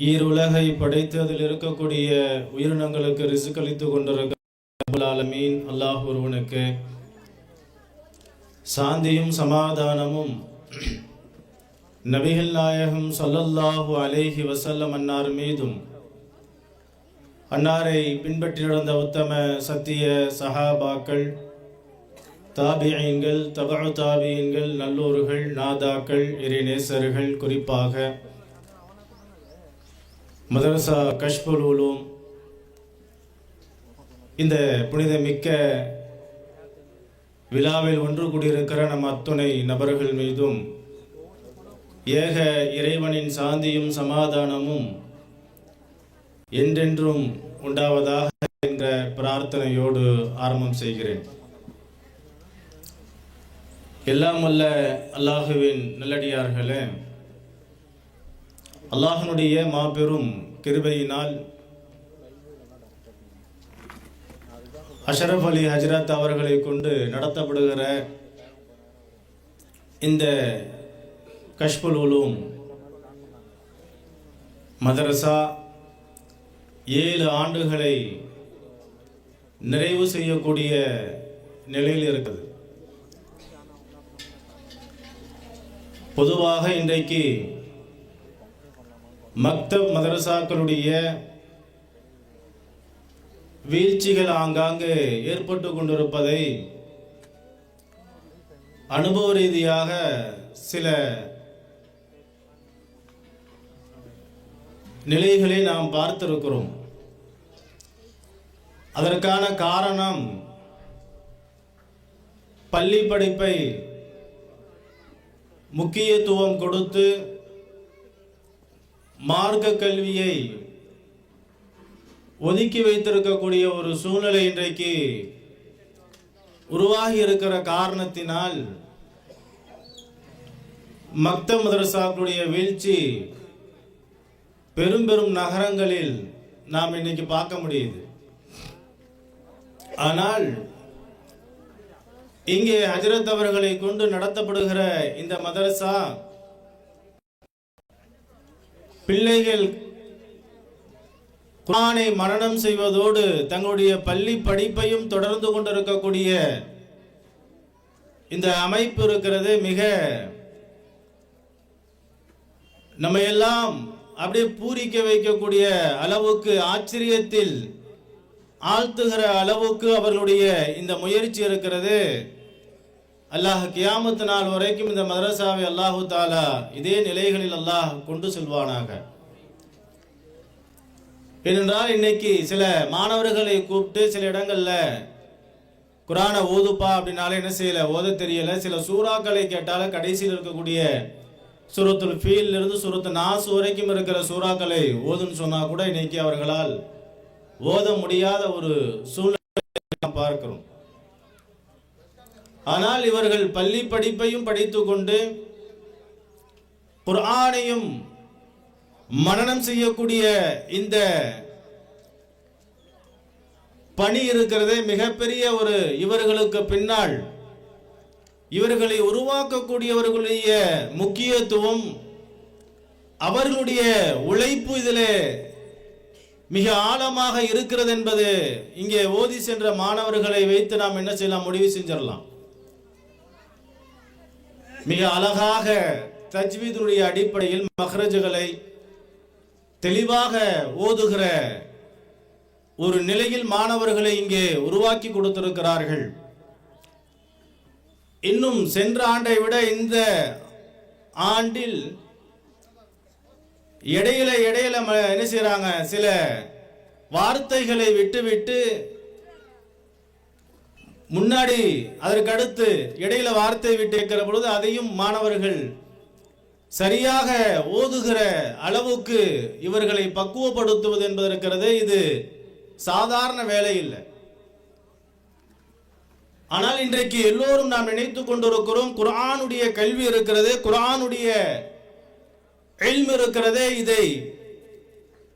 ஈருலகை படைத்து அதில் இருக்கக்கூடிய உயிரினங்களுக்கு ரிசுக்களித்து கொண்டிருக்கிற ரப்புல் ஆலமீன் அல்லாஹ் ஒருவனுக்கு சாந்தியும் சமாதானமும் நபிகள் நாயகம் ஸல்லல்லாஹு அலைஹி வஸல்லம் அன்னார் மீதும் அன்னாரை பின்பற்றி நடந்த உத்தம சத்திய சஹாபாக்கள், தாபியீன்கள், தபஉ தாபியீன்கள், நல்லோர்கள், நாதாக்கள், இறைநேசர்கள், குறிப்பாக மதரசா கஷ்புல் உலூம் இந்த புனிதமிக்க விழாவில் ஒன்று கூடியிருக்கிற நம் அத்துணை நபர்கள் மீதும் ஏக இறைவனின் சாந்தியும் சமாதானமும் என்றென்றும் உண்டாவதாக என்ற பிரார்த்தனையோடு ஆரம்பம் செய்கிறேன். எல்லாம் வல்ல அல்லாஹுவின் நல்லடியார்களே, அல்லாஹ்வினுடைய மாபெரும் கிருபையினால் அஷ்ரஃப் அலி ஹஜ்ரத் அவர்களை கொண்டு நடத்தப்படுகிற இந்த கஷ்புல் உலூம் மதரசா 7 ஆண்டுகளை நிறைவு செய்யக்கூடிய நிலையில் இருக்குது. பொதுவாக இன்றைக்கு மக்தப் மதரசாக்களுடைய வீழ்ச்சிகள் ஆங்காங்கே ஏற்பட்டு கொண்டிருப்பதை அனுபவ ரீதியாக சில நிலைகளை நாம் பார்த்திருக்கிறோம். அதற்கான காரணம் பள்ளி படிப்பை முக்கியத்துவம் கொடுத்து மார்க்க கல்வியை ஒதுக்கி வைத்திருக்கக்கூடிய ஒரு சூழ்நிலை இன்றைக்கு உருவாகி இருக்கிற காரணத்தினால் மக்தப் மதரசாக்களுடைய வீழ்ச்சி பெரும் பெரும் நகரங்களில் நாம் இன்னைக்கு பார்க்க முடியுது. ஆனால் இங்கே ஹஜ்ரத் அவர்களை கொண்டு நடத்தப்படுகிற இந்த மதரசா பிள்ளைகள் குர்ஆனை மனனம் செய்வதோடு தங்களுடைய பள்ளி படிப்பையும் தொடர்ந்து கொண்டிருக்கக்கூடிய இந்த அமைப்பு இருக்கிறது. மிக நம்ம எல்லாம் அப்படியே பூரிக்க வைக்கக்கூடிய அளவுக்கு, ஆச்சரியத்தில் ஆழ்த்துகிற அளவுக்கு அவர்களுடைய இந்த முயற்சி இருக்கிறது. அல்லாஹ் கியாமத் நாள் வரைக்கும் இந்த மதரசாவை அல்லாஹு தாலா இதே நிலைகளில் அல்லாஹ் கொண்டு செல்வானாக. ஏனென்றால் இன்னைக்கு சில மாணவர்களை கூப்பிட்டு சில இடங்கள்ல குர்ஆனை ஓதுப்பா அப்படின்னாலே என்ன செய்யல, ஓத தெரியல. சில சூறாக்களை கேட்டால கடைசியில் இருக்கக்கூடிய சூரத்துல் ஃபீல் இருந்து சூரத்து நாஸ் வரைக்கும் இருக்கிற சூறாக்களை ஓதுன்னு சொன்னா கூட இன்னைக்கு அவர்களால் ஓத முடியாத ஒரு சூழ்நிலை பார்க்கிறோம். ஆனால் இவர்கள் பள்ளி படிப்பையும் படித்துக் கொண்டு குர்ஆனையும் மனனம் செய்யக்கூடிய இந்த பணி இருக்கிறதே மிகப்பெரிய ஒரு, இவர்களுக்கு பின்னால் இவர்களை உருவாக்கக்கூடியவர்களுடைய முக்கியத்துவம், அவர்களுடைய உழைப்பு இதிலே மிக ஆழமாக இருக்கிறது என்பது இங்கே ஓதி சென்ற மாணவர்களை வைத்து நாம் என்ன செய்யலாம், முடிவு செஞ்சிடலாம். மிக அழகாக தஜ்வீதுடைய அடிப்படையில் மஹ்ரஜுகளை தெளிவாக ஓதுகிற ஒரு நிலையில் மாணவர்களை இங்கே உருவாக்கி கொடுத்திருக்கிறார்கள். இன்னும் சென்ற ஆண்டை விட இந்த ஆண்டில் இடையில என்ன செய்யறாங்க, சில வார்த்தைகளை விட்டு முன்னாடி அதற்கடுத்து இடையில வார்த்தை விட்டு இருக்கிற பொழுது அதையும் மாணவர்கள் சரியாக ஓதுகிற அளவுக்கு இவர்களை பக்குவப்படுத்துவது என்பது இருக்கிறது. இது சாதாரண வேலை இல்லை. ஆனால் இன்றைக்கு எல்லோரும் நாம் நினைத்துக் கொண்டிருக்கிறோம், குர்ஆனுடைய கல்வி இருக்கிறது, குர்ஆனுடைய இல்ம் இருக்கிறதே, இதை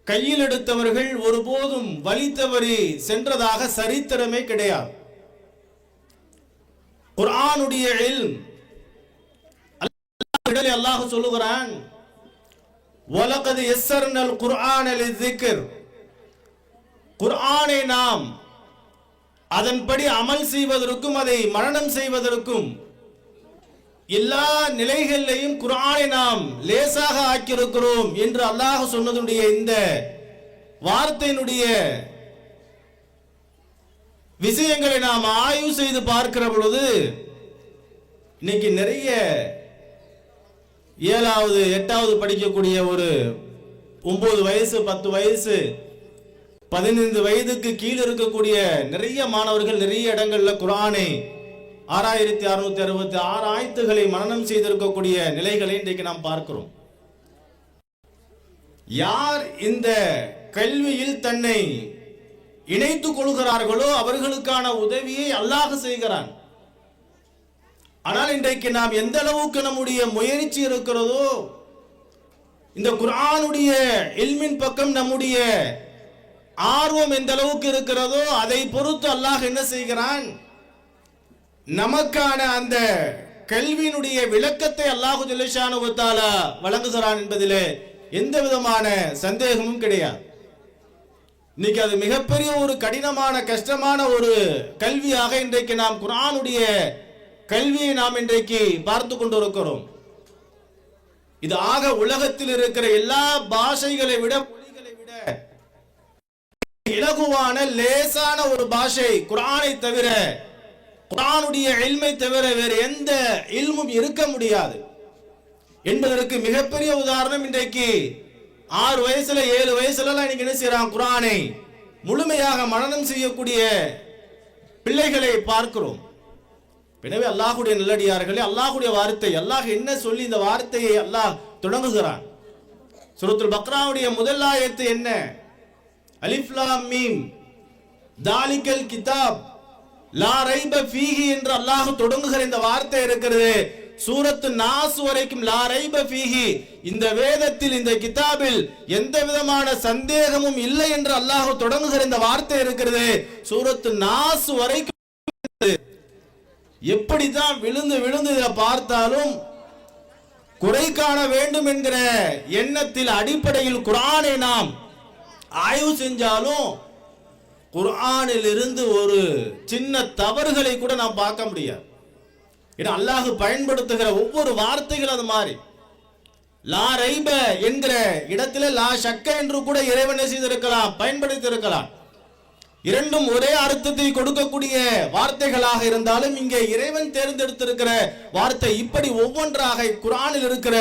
கையில் எடுத்தவர்கள் ஒருபோதும் வழி தவறி சென்றதாக சரித்திரமே கிடையாது. குர்ஆனுடைய இல்ம் அல்லாஹ் சொல்லுகிறான், வலகத் யஸ்ஸர்னல் குர்ஆன லிஸ்ஸிக்ர், குர்ஆனை நாம் அதன்படி அமல் செய்வதற்கும் அதை மரணம் செய்வதற்கும் எல்லா நிலைகளிலையும் குர்ஆனை நாம் லேசாக ஆக்கியிருக்கிறோம் என்று அல்லாஹ் சொன்னதுடைய இந்த வார்த்தையினுடைய விஷயங்களை நாம் ஆய்வு செய்து பார்க்கிற பொழுது இன்னைக்கு நிறைய 7வது 8வது படிக்கக்கூடிய ஒரு 9 வயசு 10 வயசு 15 வயதுக்கு கீழ் இருக்கக்கூடிய நிறைய மாணவர்கள் நிறைய இடங்கள்ல குர்ஆனை 6666 ஆயத்துகளை மனனம் செய்திருக்கக்கூடிய நிலைகளை இன்றைக்கு நாம் பார்க்கிறோம். யார் இந்த கல்வியில் தன்னை இணைத்துக் கொள்கிறார்களோ அவர்களுக்கான உதவியை அல்லாஹ் செய்கிறான். ஆனால் இன்றைக்கு நாம் எந்த அளவுக்கு நம்முடைய முயற்சி இருக்கிறதோ, இந்த குர்ஆனுடைய இல்மின் பக்கம் நம்முடைய ஆர்வம் எந்த அளவுக்கு இருக்கிறதோ அதை பொறுத்து அல்லாஹ் என்ன செய்கிறான், நமக்கான அந்த கல்வியினுடைய விளக்கத்தை அல்லாஹு ஜல்லஷானு வ தஆலா வழங்குகிறான் என்பதிலே எந்த விதமான சந்தேகமும் கிடையாது. இன்னைக்கு அது மிகப்பெரிய ஒரு கடினமான கஷ்டமான ஒரு கல்வியாக இன்றைக்கு நாம் குர்ஆனுடைய கல்வியை நாம் இன்றைக்கு பார்த்து கொண்டிருக்கிறோம். இது ஆக உலகத்தில் இருக்கிற எல்லா பாஷைகளை விட மொழிகளை விட இலகுவான லேசான ஒரு பாஷை குர்ஆனை தவிர, குர்ஆனுடைய இல்மை தவிர வேறு எந்த இல்மும் இருக்க முடியாது என்பதற்கு மிகப்பெரிய உதாரணம் இன்றைக்கு 6 வயசுல 7 வயசுல இன்னைக்கு என்ன செய்யறாங்க, குர்ஆனை முழுமையாக மனனம் செய்யக்கூடிய பிள்ளைகளை பார்க்கிறோம். எனவே அல்லாஹ்வுடைய நல்லடியார்களே, அல்லாஹ்வுடைய வார்த்தை, அல்லாஹ் என்ன சொல்லி இந்த வார்த்தையை அல்லாஹ் தொடங்குகிறான். சூரத்துல் பக்ராவுடைய முதல் ஆயத்து என்ன? அலிஃப் லாம் மீம் தாலிகல் கிதாப் லா ரைப ஃபீஹி என்று அல்லாஹ் தொடங்குகிற இந்த வார்த்தை இருக்கிறது. சூரத்து நாஸ் வரைக்கும் லா ரைப ஃபீஹி, இந்த வேதத்தில் இந்த கிதாபில் எந்த விதமான சந்தேகமும் இல்லை என்று அல்லாஹ் தொடங்குகிற இந்த வார்த்தை இருக்கிறது. சூரத்து நாஸ் வரைக்கும் எப்படிதான் விழுந்து விழுந்து இதை பார்த்தாலும் குறை காண வேண்டும் என்கிற எண்ணத்தில் அடிப்படையில் குர்ஆனை நாம் ஆய்வு செஞ்சாலும் குர்ஆனில் இருந்து ஒரு சின்ன தவறுகளை கூட நாம் பார்க்க முடியாது. ஏன்னா அல்லாஹ் பயன்படுத்துகிற ஒவ்வொரு வார்த்தைகள் அது மாதிரி. லா ரைப என்கிற இடத்துல லா ஷக்க என்று கூட இறைவனை செய்திருக்கலாம், பயன்படுத்தி இருக்கலாம். இரண்டும் ஒரே அர்த்தத்தை கொடுக்கக்கூடிய வார்த்தைகளாக இருந்தாலும் இங்கே இறைவன் தேர்ந்தெடுத்திருக்கிற வார்த்தை இப்படி ஒவ்வொன்றாக குர்ஆனில் இருக்கிற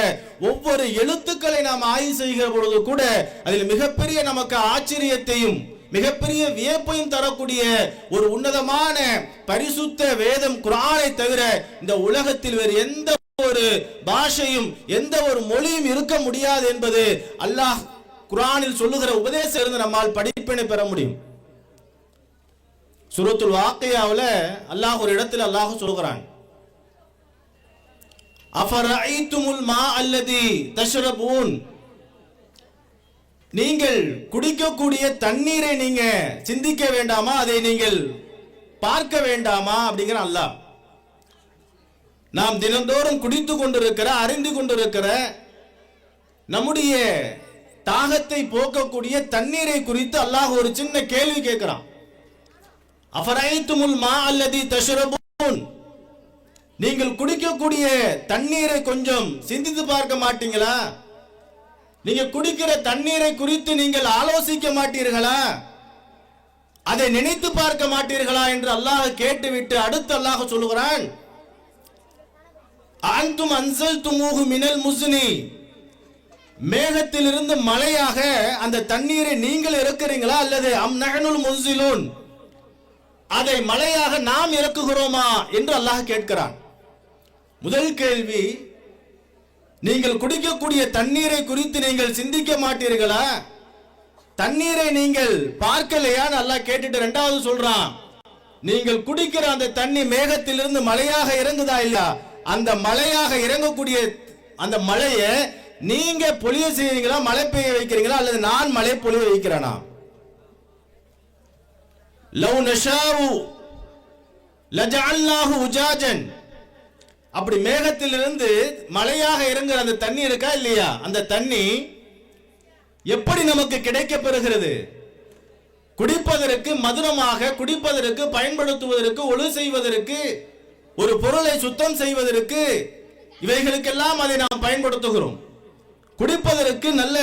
ஒவ்வொரு எழுத்துக்களை நாம் ஆய்வு செய்கிற பொழுது கூட அதில் மிகப்பெரிய நமக்கு ஆச்சரியத்தையும் மிகப்பெரிய வியப்பையும் தரக்கூடிய ஒரு உன்னதமான பரிசுத்த வேதம் குர்ஆனை தவிர இந்த உலகத்தில் வேறு எந்த ஒரு பாஷையும் எந்த ஒரு மொழியும் இருக்க முடியாது என்பது அல்லாஹ் குர்ஆனில் சொல்லுகிற உபதேசம் இருந்து நம்மால் படிப்பினை பெற முடியும். சூரத்துல் வாக்கியாவுல அல்லாஹ் ஒரு இடத்தில் அல்லாஹ் சொல்கிறான், அஃபரஐதுமுல் மா அல்லதி தஷ்ரபூன், நீங்கள் குடிக்கக்கூடிய தண்ணீரை நீங்க சிந்திக்க வேண்டாமா, அதை நீங்கள் பார்க்க வேண்டாமா அப்படிங்கிற அல்லாஹ். நாம் தினந்தோறும் குடித்து கொண்டிருக்கிற அறிந்து கொண்டிருக்கிற நம்முடைய தாகத்தை போக்கக்கூடிய தண்ணீரை குறித்து அல்லாஹ் ஒரு சின்ன கேள்வி கேட்கிறான். அஃபரைத்துமுல் மா அல்லதி தஷ்ரபூன், நீங்கள் குடிக்கக்கூடிய தண்ணீரை கொஞ்சம் சிந்தித்து பார்க்க மாட்டீங்களா? நீங்க குடிக்கிற தண்ணீரை குறித்து நீங்கள் ஆலோசிக்க மாட்டீர்களா? அதை நினைத்து பார்க்க மாட்டீர்களா என்று அல்லாஹ் கேட்டுவிட்டு அடுத்து அல்லாஹ் சொல்லுகிறான், அன்தும் அன்சல்துமூஹு மினல் முஸ்னி, மேகத்திலிருந்து மழையாக அந்த தண்ணீரை நீங்கள் இறக்குறீங்களா அல்லது அம் நஹ்னுல் முன்சிலூன், அதை மழையாக நாம் இறக்குகிறோமா என்று அல்லாஹ் கேட்கிறான். முதல் கேள்வி, நீங்கள் குடிக்கக்கூடிய தண்ணீரை குறித்து நீங்கள் சிந்திக்க மாட்டீர்களா? தண்ணீரை நீங்கள் பார்க்கலையான்னு அல்லாஹ் கேட்டுட்டு இரண்டாவது சொல்றான், நீங்கள் குடிக்கிற அந்த தண்ணி மேகத்திலிருந்து மழையாக இறங்குதா இல்லையா? அந்த மழையாக இறங்கக்கூடிய அந்த மழையை நீங்க பொழிய செய்வீங்களா, மழை பெய்ய வைக்கிறீங்களா, அல்லது நான் மழை பொழிய வைக்கிறேனா? லவ் நஷாவு லஜஅல்னாஹு உஜாஜன். அப்படி மேகத்திலிருந்து மழையாக இறங்குற அந்த தண்ணி இருக்கா இல்லையா, அந்த தண்ணி எப்படி நமக்கு கிடைக்கப் பெறுகிறது? குடிப்பதற்கு, மதுரமாக குடிப்பதற்கு, பயன்படுத்துவதற்கு, ஒழு செய்வதற்கு, ஒரு பொருளை சுத்தம் செய்வதற்கு, இவைகளுக்கெல்லாம் அதை நாம் பயன்படுத்துகிறோம். குடிப்பதற்கு நல்ல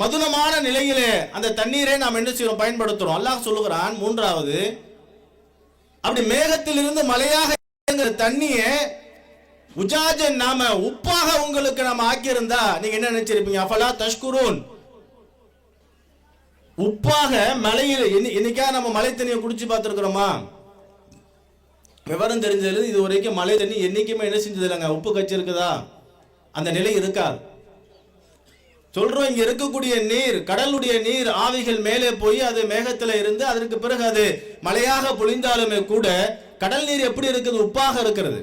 மதுரமான நிலையிலே அந்த தண்ணீரை நாம் என்ன செய்யறோம், பயன்படுத்துறோம். அல்லாஹ் சொல்லுகிறான் மூன்றாவது, அப்படி மேகத்திலிருந்து மழையாக தண்ணியை உஜாஜன் நாம உப்பாக உங்களுக்கு நாம ஆக்கியிருந்தா நீங்க என்ன நினைச்சிருப்பீங்க? அஃபலா தஷ்குரூன். உப்பாக மலையில் இன்னைக்கா நம்ம மழை தண்ணியை குடிச்சு பார்த்துருக்கிறோமா? விவரம் தெரிஞ்சது இது வரைக்கும் மழை தண்ணி என்னைக்குமே என்ன செஞ்சது இல்லைங்க, உப்பு கச்சிருக்குதா? அந்த நிலை இருக்காது. சொல்றோம், இங்க இருக்கக்கூடிய நீர், கடலுடைய நீர் ஆவிகள் மேலே போய் அது மேகத்துல இருந்து அதற்கு பிறகு அது மழையாக பொழிந்தாலுமே கூட கடல் நீர் எப்படி இருக்குது? உப்பாக இருக்கிறது.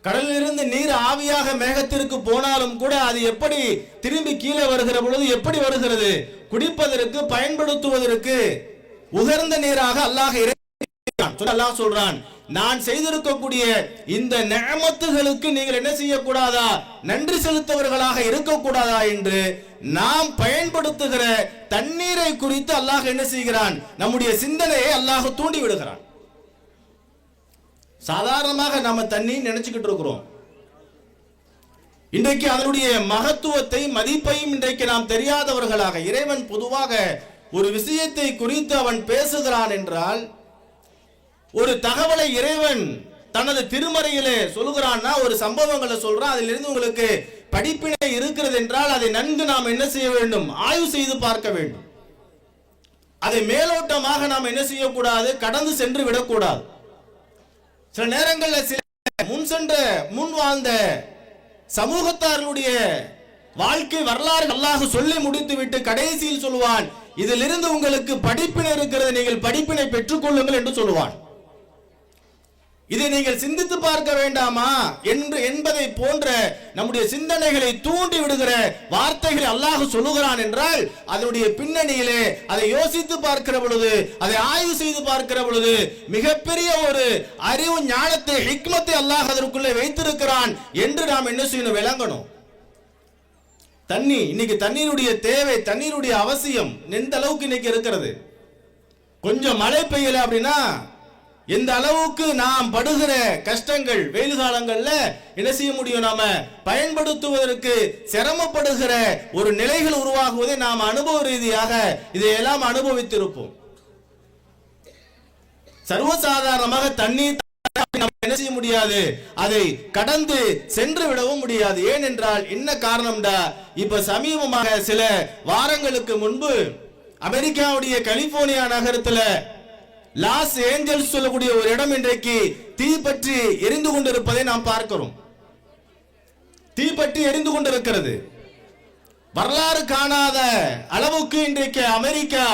கடலில் இருந்து நீர் ஆவியாக மேகத்திற்கு போனாலும் கூட அது எப்படி திரும்பி கீழே வருகிற பொழுது எப்படி வருகிறது? குடிப்பதற்கு, பயன்படுத்துவதற்கு உகர்ந்த நீராக அல்லாஹ் அல்லாஹ் சொல்றான், நான் செய்திருக்கக்கூடிய இந்த நிஅமத்துகளுக்கு நீங்கள் என்ன செய்யக்கூடாதா? நன்றி செலுத்தவர்களாக இருக்கக்கூடாதா என்று நாம் பயன்படுத்துகிற தண்ணீரை குறித்து அல்லாஹ் என்ன செய்கிறான்? நம்முடைய சிந்தனையை அல்லாஹ் தூண்டி விடுகிறான். சாதாரணமாக நாம தண்ணி நினைச்சுக்கிட்டு இருக்கிறோம். இன்றைக்கு அதனுடைய மகத்துவத்தை, மதிப்பையும் இன்றைக்கு நாம் தெரியாதவர்களாக, இறைவன் பொதுவாக ஒரு விஷயத்தை குறித்து அவன் பேசுகிறான் என்றால், ஒரு தகவலை இறைவன் தனது திருமறையிலே சொல்லுகிறான்னா, ஒரு சம்பவங்களை சொல்றான், அதிலிருந்து உங்களுக்கு படிப்பினை இருக்கிறது என்றால் அதை நன்கு நாம் என்ன செய்ய வேண்டும்? ஆய்வு செய்து பார்க்க வேண்டும். அதை மேலோட்டமாக நாம் என்ன செய்யக்கூடாது? கடந்து சென்று விடக்கூடாது. சில நேரங்களில் சில முன் வாழ்ந்த சமூகத்தார்களுடைய வாழ்க்கை வரலாறு அல்லாஹ் சொல்லி முடித்து விட்டு கடைசியில் சொல்லுவான், இதிலிருந்து உங்களுக்கு படிப்பினை இருக்கிறது, நீங்கள் படிப்பினை பெற்றுக் கொள்ளுங்கள் என்று சொல்லுவான். இதை நீங்கள் சிந்தித்து பார்க்க வேண்டாமா என்பதை போன்ற நம்முடைய சிந்தனைகளை தூண்டி விடுகிற வார்த்தைகளை அல்லாஹ் சொல்லுகிறான் என்றால், அதனுடைய பின்னணியிலே அதை யோசித்து பார்க்கிற பொழுது, அதை ஆய்வு செய்து பார்க்கிற பொழுது மிகப்பெரிய ஒரு அறிவு, ஞானத்தை, ஹிக்மத்தை அல்லாஹ் அதற்குள்ளே வைத்திருக்கிறான் என்று நாம் என்ன செய்யணும்? விளங்கணும். தண்ணி, இன்னைக்கு தண்ணீருடைய தேவை, தண்ணீருடைய அவசியம் எந்த அளவுக்கு இன்னைக்கு இருக்கிறது? கொஞ்சம் மழை பெய்யல அப்படின்னா எந்த அளவுக்கு நாம் படுகிற கஷ்டங்கள், வெயில் காலங்கள்ல என்ன செய்ய முடியும்? நாம பயன்படுத்துவதற்கு சிரமப்படுகிற ஒரு நிலைகள் உருவாகுவதை நாம் அனுபவ ரீதியாக இதையெல்லாம் அனுபவித்திருப்போம். சர்வசாதாரணமாக தண்ணீர் என்ன செய்ய முடியாது? அதை கடந்து சென்று விடவும் முடியாது. ஏனென்றால் என்ன காரணம்டா, இப்ப சமீபமாக சில வாரங்களுக்கு முன்பு அமெரிக்காவுடைய கலிபோர்னியா நகரத்துல லாஸ் ஏஞ்சல்ஸ் சொல்லக்கூடிய ஒரு இடம் இன்றைக்கு தீப்பற்றி எரிந்து கொண்டிருப்பதை நாம் பார்க்கிறோம். தீப்பற்றி எரிந்து கொண்டிருக்கிறது. வரலாறு காணாத அளவுக்கு இன்றைக்கு அமெரிக்கா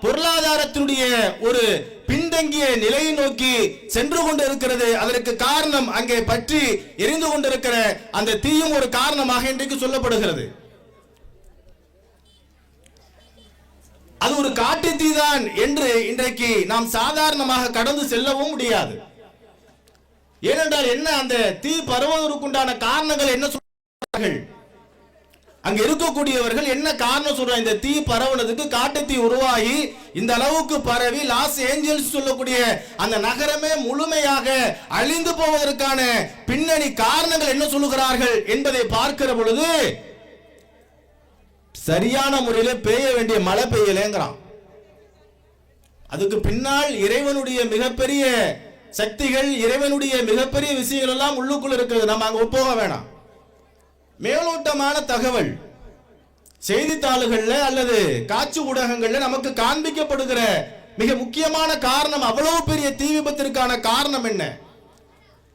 பொருளாதாரத்தினுடைய ஒரு பின்தங்கிய நிலையை நோக்கி சென்று கொண்டு இருக்கிறது. அதற்கு காரணம் அங்கே பற்றி எரிந்து கொண்டிருக்கிற அந்த தீயும் ஒரு காரணமாக இன்றைக்கு சொல்லப்படுகிறது. அது ஒரு காட்டு தீதான் என்று இன்றைக்கு நாம் சாதாரணமாக கடந்து செல்லவும் முடியாது. ஏனென்றால் என்ன, அந்த தீ பரவுவதற்குண்டான காரணங்கள் என்ன சொல்றார்கள்? அங்க இருக்கக்கூடியவர்கள் என்ன காரணம் சொல்றாங்க? இந்த தீ பரவுனதுக்கு, காட்டு தீ உருவாகி இந்த அளவுக்கு பரவி லாஸ் ஏஞ்சல்ஸ் சொல்லக்கூடிய அந்த நகரமே முழுமையாக அழிந்து போவதற்கான பின்னணி காரணங்கள் என்ன சொல்லுகிறார்கள் என்பதை பார்க்கிற பொழுது, சரியான முறையில் பெய்ய வேண்டிய மழை பெய்யலேங்கிறான். அதுக்கு பின்னால் இறைவனுடைய மிகப்பெரிய சக்திகள், இறைவனுடைய மிகப்பெரிய விஷயங்கள் எல்லாம் உள்ளுக்குள் இருக்கிறது. நம்ம அங்க போக வேணாம். மேலோட்டமான தகவல் செய்தித்தாள்கள்ல அல்லது காட்சி ஊடகங்கள்ல நமக்கு காண்பிக்கப்படுகிற மிக முக்கியமான காரணம், அவ்வளவு பெரிய தீ விபத்திற்கான காரணம் என்ன?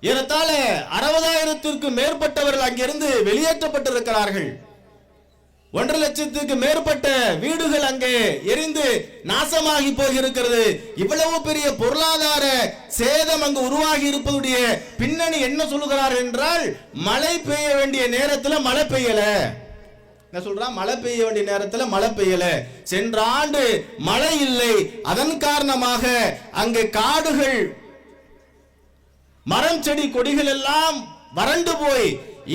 ஏறத்தாழ 60,000த்திற்கும் மேற்பட்டவர்கள் அங்கிருந்து வெளியேற்றப்பட்டிருக்கிறார்கள். 1.5 லட்சத்துக்கு மேற்பட்ட வீடுகள் அங்கே எரிந்து நாசமாகி போயிருக்கிறது. இவ்வளவு பெரிய பொருளாதார சேதம் அங்கு உருவாகி இருப்பதுடைய பின்னணி என்ன சொல்லுகிறார் என்றால், மழை பெய்ய வேண்டிய நேரத்தில் மழை பெய்யல. என்ன சொல்றான்? மழை பெய்ய வேண்டிய நேரத்தில் மழை பெய்யல. சென்ற ஆண்டு மழை இல்லை, அதன் காரணமாக அங்கே காடுகள், மரம் செடி கொடிகள் எல்லாம் வறண்டு போய்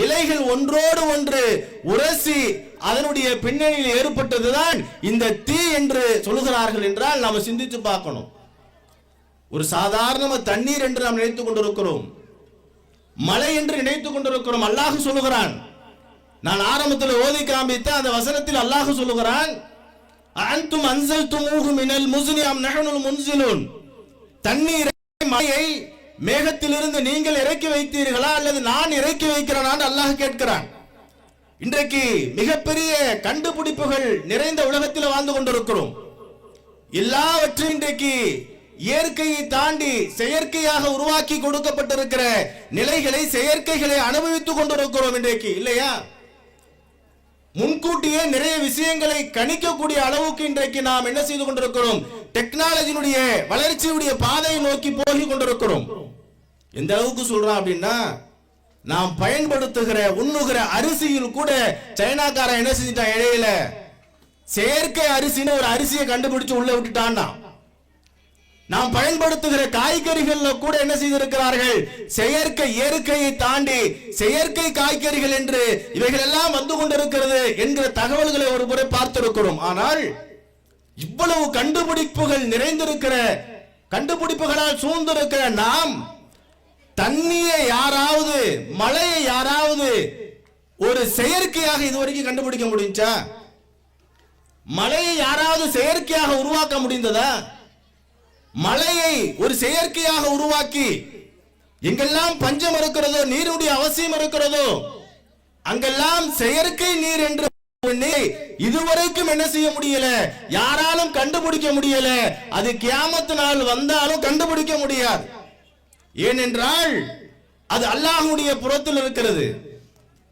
இலைகள் ஒன்றோடு ஒன்று உரசி அதனுடைய பின்னணியில் ஏற்பட்டதுதான் இந்த தீ என்று சொல்லுகிறார்கள் என்றால் நாம் சிந்தித்து பார்க்கணும். ஒரு சாதாரண தண்ணீர் என்று நாம் நினைத்துக் கொண்டிருக்கிறோம், மழை என்று நினைத்துக் கொண்டிருக்கிறோம். அல்லாஹ் சொல்லுகிறான், நான் ஆரம்பத்தில் ஓதி காண்பித்த அந்த வசனத்தில் அல்லாஹ் சொல்லுகிறான், அன்தும் அன்சல்துமூஹு மினல் முஸ்னி அம் நஹ்னுல் முன்சிலூன், தண்ணீரை மழையை மேகத்திலிருந்து நீங்கள் இறக்கி வைத்தீர்களா அல்லது நான் இறக்கி வைக்கிறேனா அல்லாஹ் கேட்கிறான். இன்றைக்கு மிகப்பெரிய கண்டுபிடிப்புகள் நிறைந்த உலகத்தில் வாழ்ந்து கொண்டிருக்கிறோம். எல்லாவற்றையும் இன்றைக்கு இயற்கையை தாண்டி செயற்கையாக உருவாக்கி கொடுக்கப்பட்டிருக்கிற நிலைகளை, செயற்கைகளை அனுபவித்துக் கொண்டிருக்கிறோம் இன்றைக்கு, இல்லையா? முன்கூட்டியே நிறைய விஷயங்களை கணிக்கக்கூடிய அளவுக்கு இன்றைக்கு நாம் என்ன செய்து கொண்டிருக்கிறோம்? டெக்னாலஜியினுடைய வளர்ச்சியுடைய பாதையை நோக்கி போய் கொண்டிருக்கிறோம். எந்த அளவுக்கு சொல்றோம் அப்படின்னா, நாம் பயன்படுத்துகிற உண்ணுகிற அரிசியில் கூட சைனாக்காரன் என்ன செஞ்சிட்டான்? இடையில செயற்கை அரிசின்னு ஒரு அரிசியை கண்டுபிடிச்சு உள்ள விட்டுட்டான்னா, நாம் பயன்படுத்துகிற காய்கறிகள்ல கூட என்ன செய்திருக்கிறார்கள்? செயற்கை, இயற்கையை தாண்டி செயற்கை காய்கறிகள் என்று இவைகள் எல்லாம் வந்து கொண்டிருக்கிறது என்கிற தகவல்களை ஒரு முறை பார்த்திருக்கிறோம். ஆனால் இவ்வளவு கண்டுபிடிப்புகள் நிறைந்திருக்கிற, கண்டுபிடிப்புகளால் சூழ்ந்திருக்கிற நாம் தண்ணியை யாராவது, மழையை யாராவது ஒரு செயற்கையாக இதுவரைக்கும் கண்டுபிடிக்க முடிஞ்சா? மழையை யாராவது செயற்கையாக உருவாக்க முடிந்ததா? மழையை ஒரு செயற்கையாக உருவாக்கி எங்கெல்லாம் பஞ்சம் இருக்கிறதோ, நீருடைய அவசியம் இருக்கிறதோ, அங்கெல்லாம் செயற்கை நீர் என்று இதுவரைக்கும் என்ன செய்ய முடியல, யாராலும் கண்டுபிடிக்க முடியல. அது கியாமத் நாள் வந்தாலும் கண்டுபிடிக்க முடியாது. ஏனென்றால் அது அல்லாஹ்வுடைய புறத்தில் இருக்கிறது.